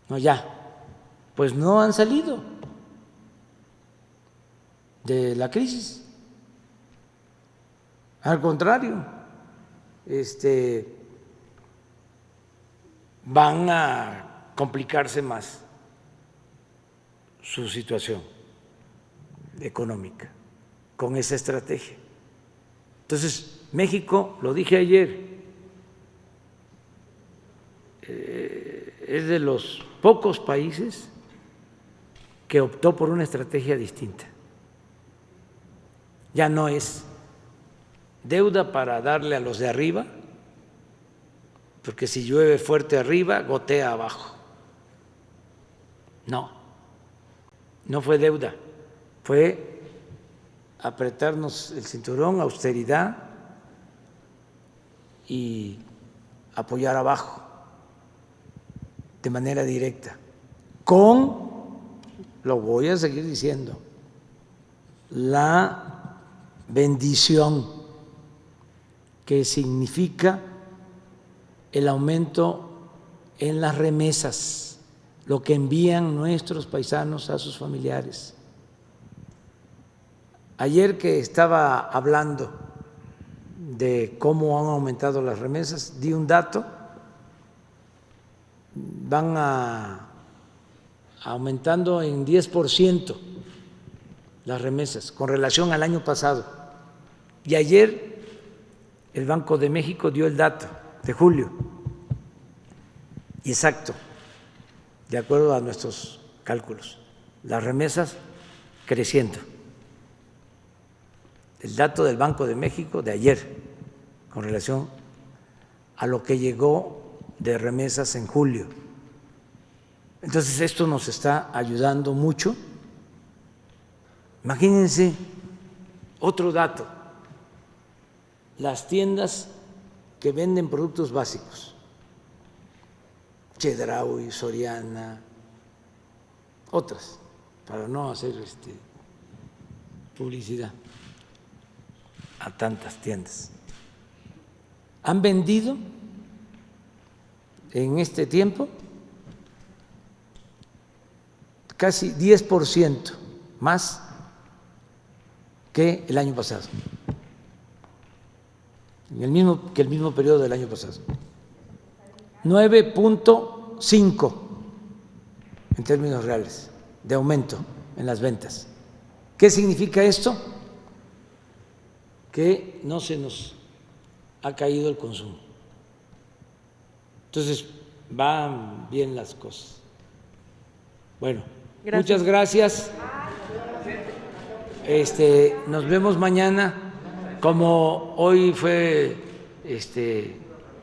No, ya, pues no han salido de la crisis. Al contrario, van a complicarse más su situación económica con esa estrategia. Entonces, México, lo dije ayer, es de los pocos países que optó por una estrategia distinta. Ya no es deuda para darle a los de arriba, porque si llueve fuerte arriba, gotea abajo. No, no fue deuda, fue apretarnos el cinturón, austeridad y apoyar abajo de manera directa, con, lo voy a seguir diciendo, la bendición que significa el aumento en las remesas, lo que envían nuestros paisanos a sus familiares. Ayer que estaba hablando de cómo han aumentado las remesas, di un dato, van aumentando en 10% las remesas con relación al año pasado. Y ayer el Banco de México dio el dato de julio, y exacto, de acuerdo a nuestros cálculos, las remesas creciendo. El dato del Banco de México de ayer con relación a lo que llegó de remesas en julio. Entonces esto nos está ayudando mucho. Imagínense otro dato, las tiendas que venden productos básicos, Chedraui, Soriana, otras, para no hacer publicidad a tantas tiendas, han vendido en este tiempo casi 10% más que el año pasado, que el mismo periodo del año pasado. 9.5 en términos reales de aumento en las ventas. ¿Qué significa esto? Que no se nos ha caído el consumo. Entonces, van bien las cosas. Bueno, muchas gracias. Nos vemos mañana. Como hoy fue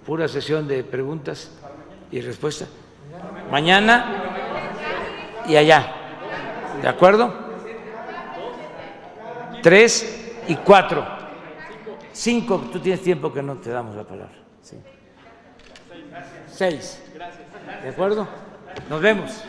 pura sesión de preguntas y respuestas, mañana y allá, ¿de acuerdo? 3 y 4. 5, tú tienes tiempo que no te damos la palabra. 6. ¿De acuerdo? Nos vemos.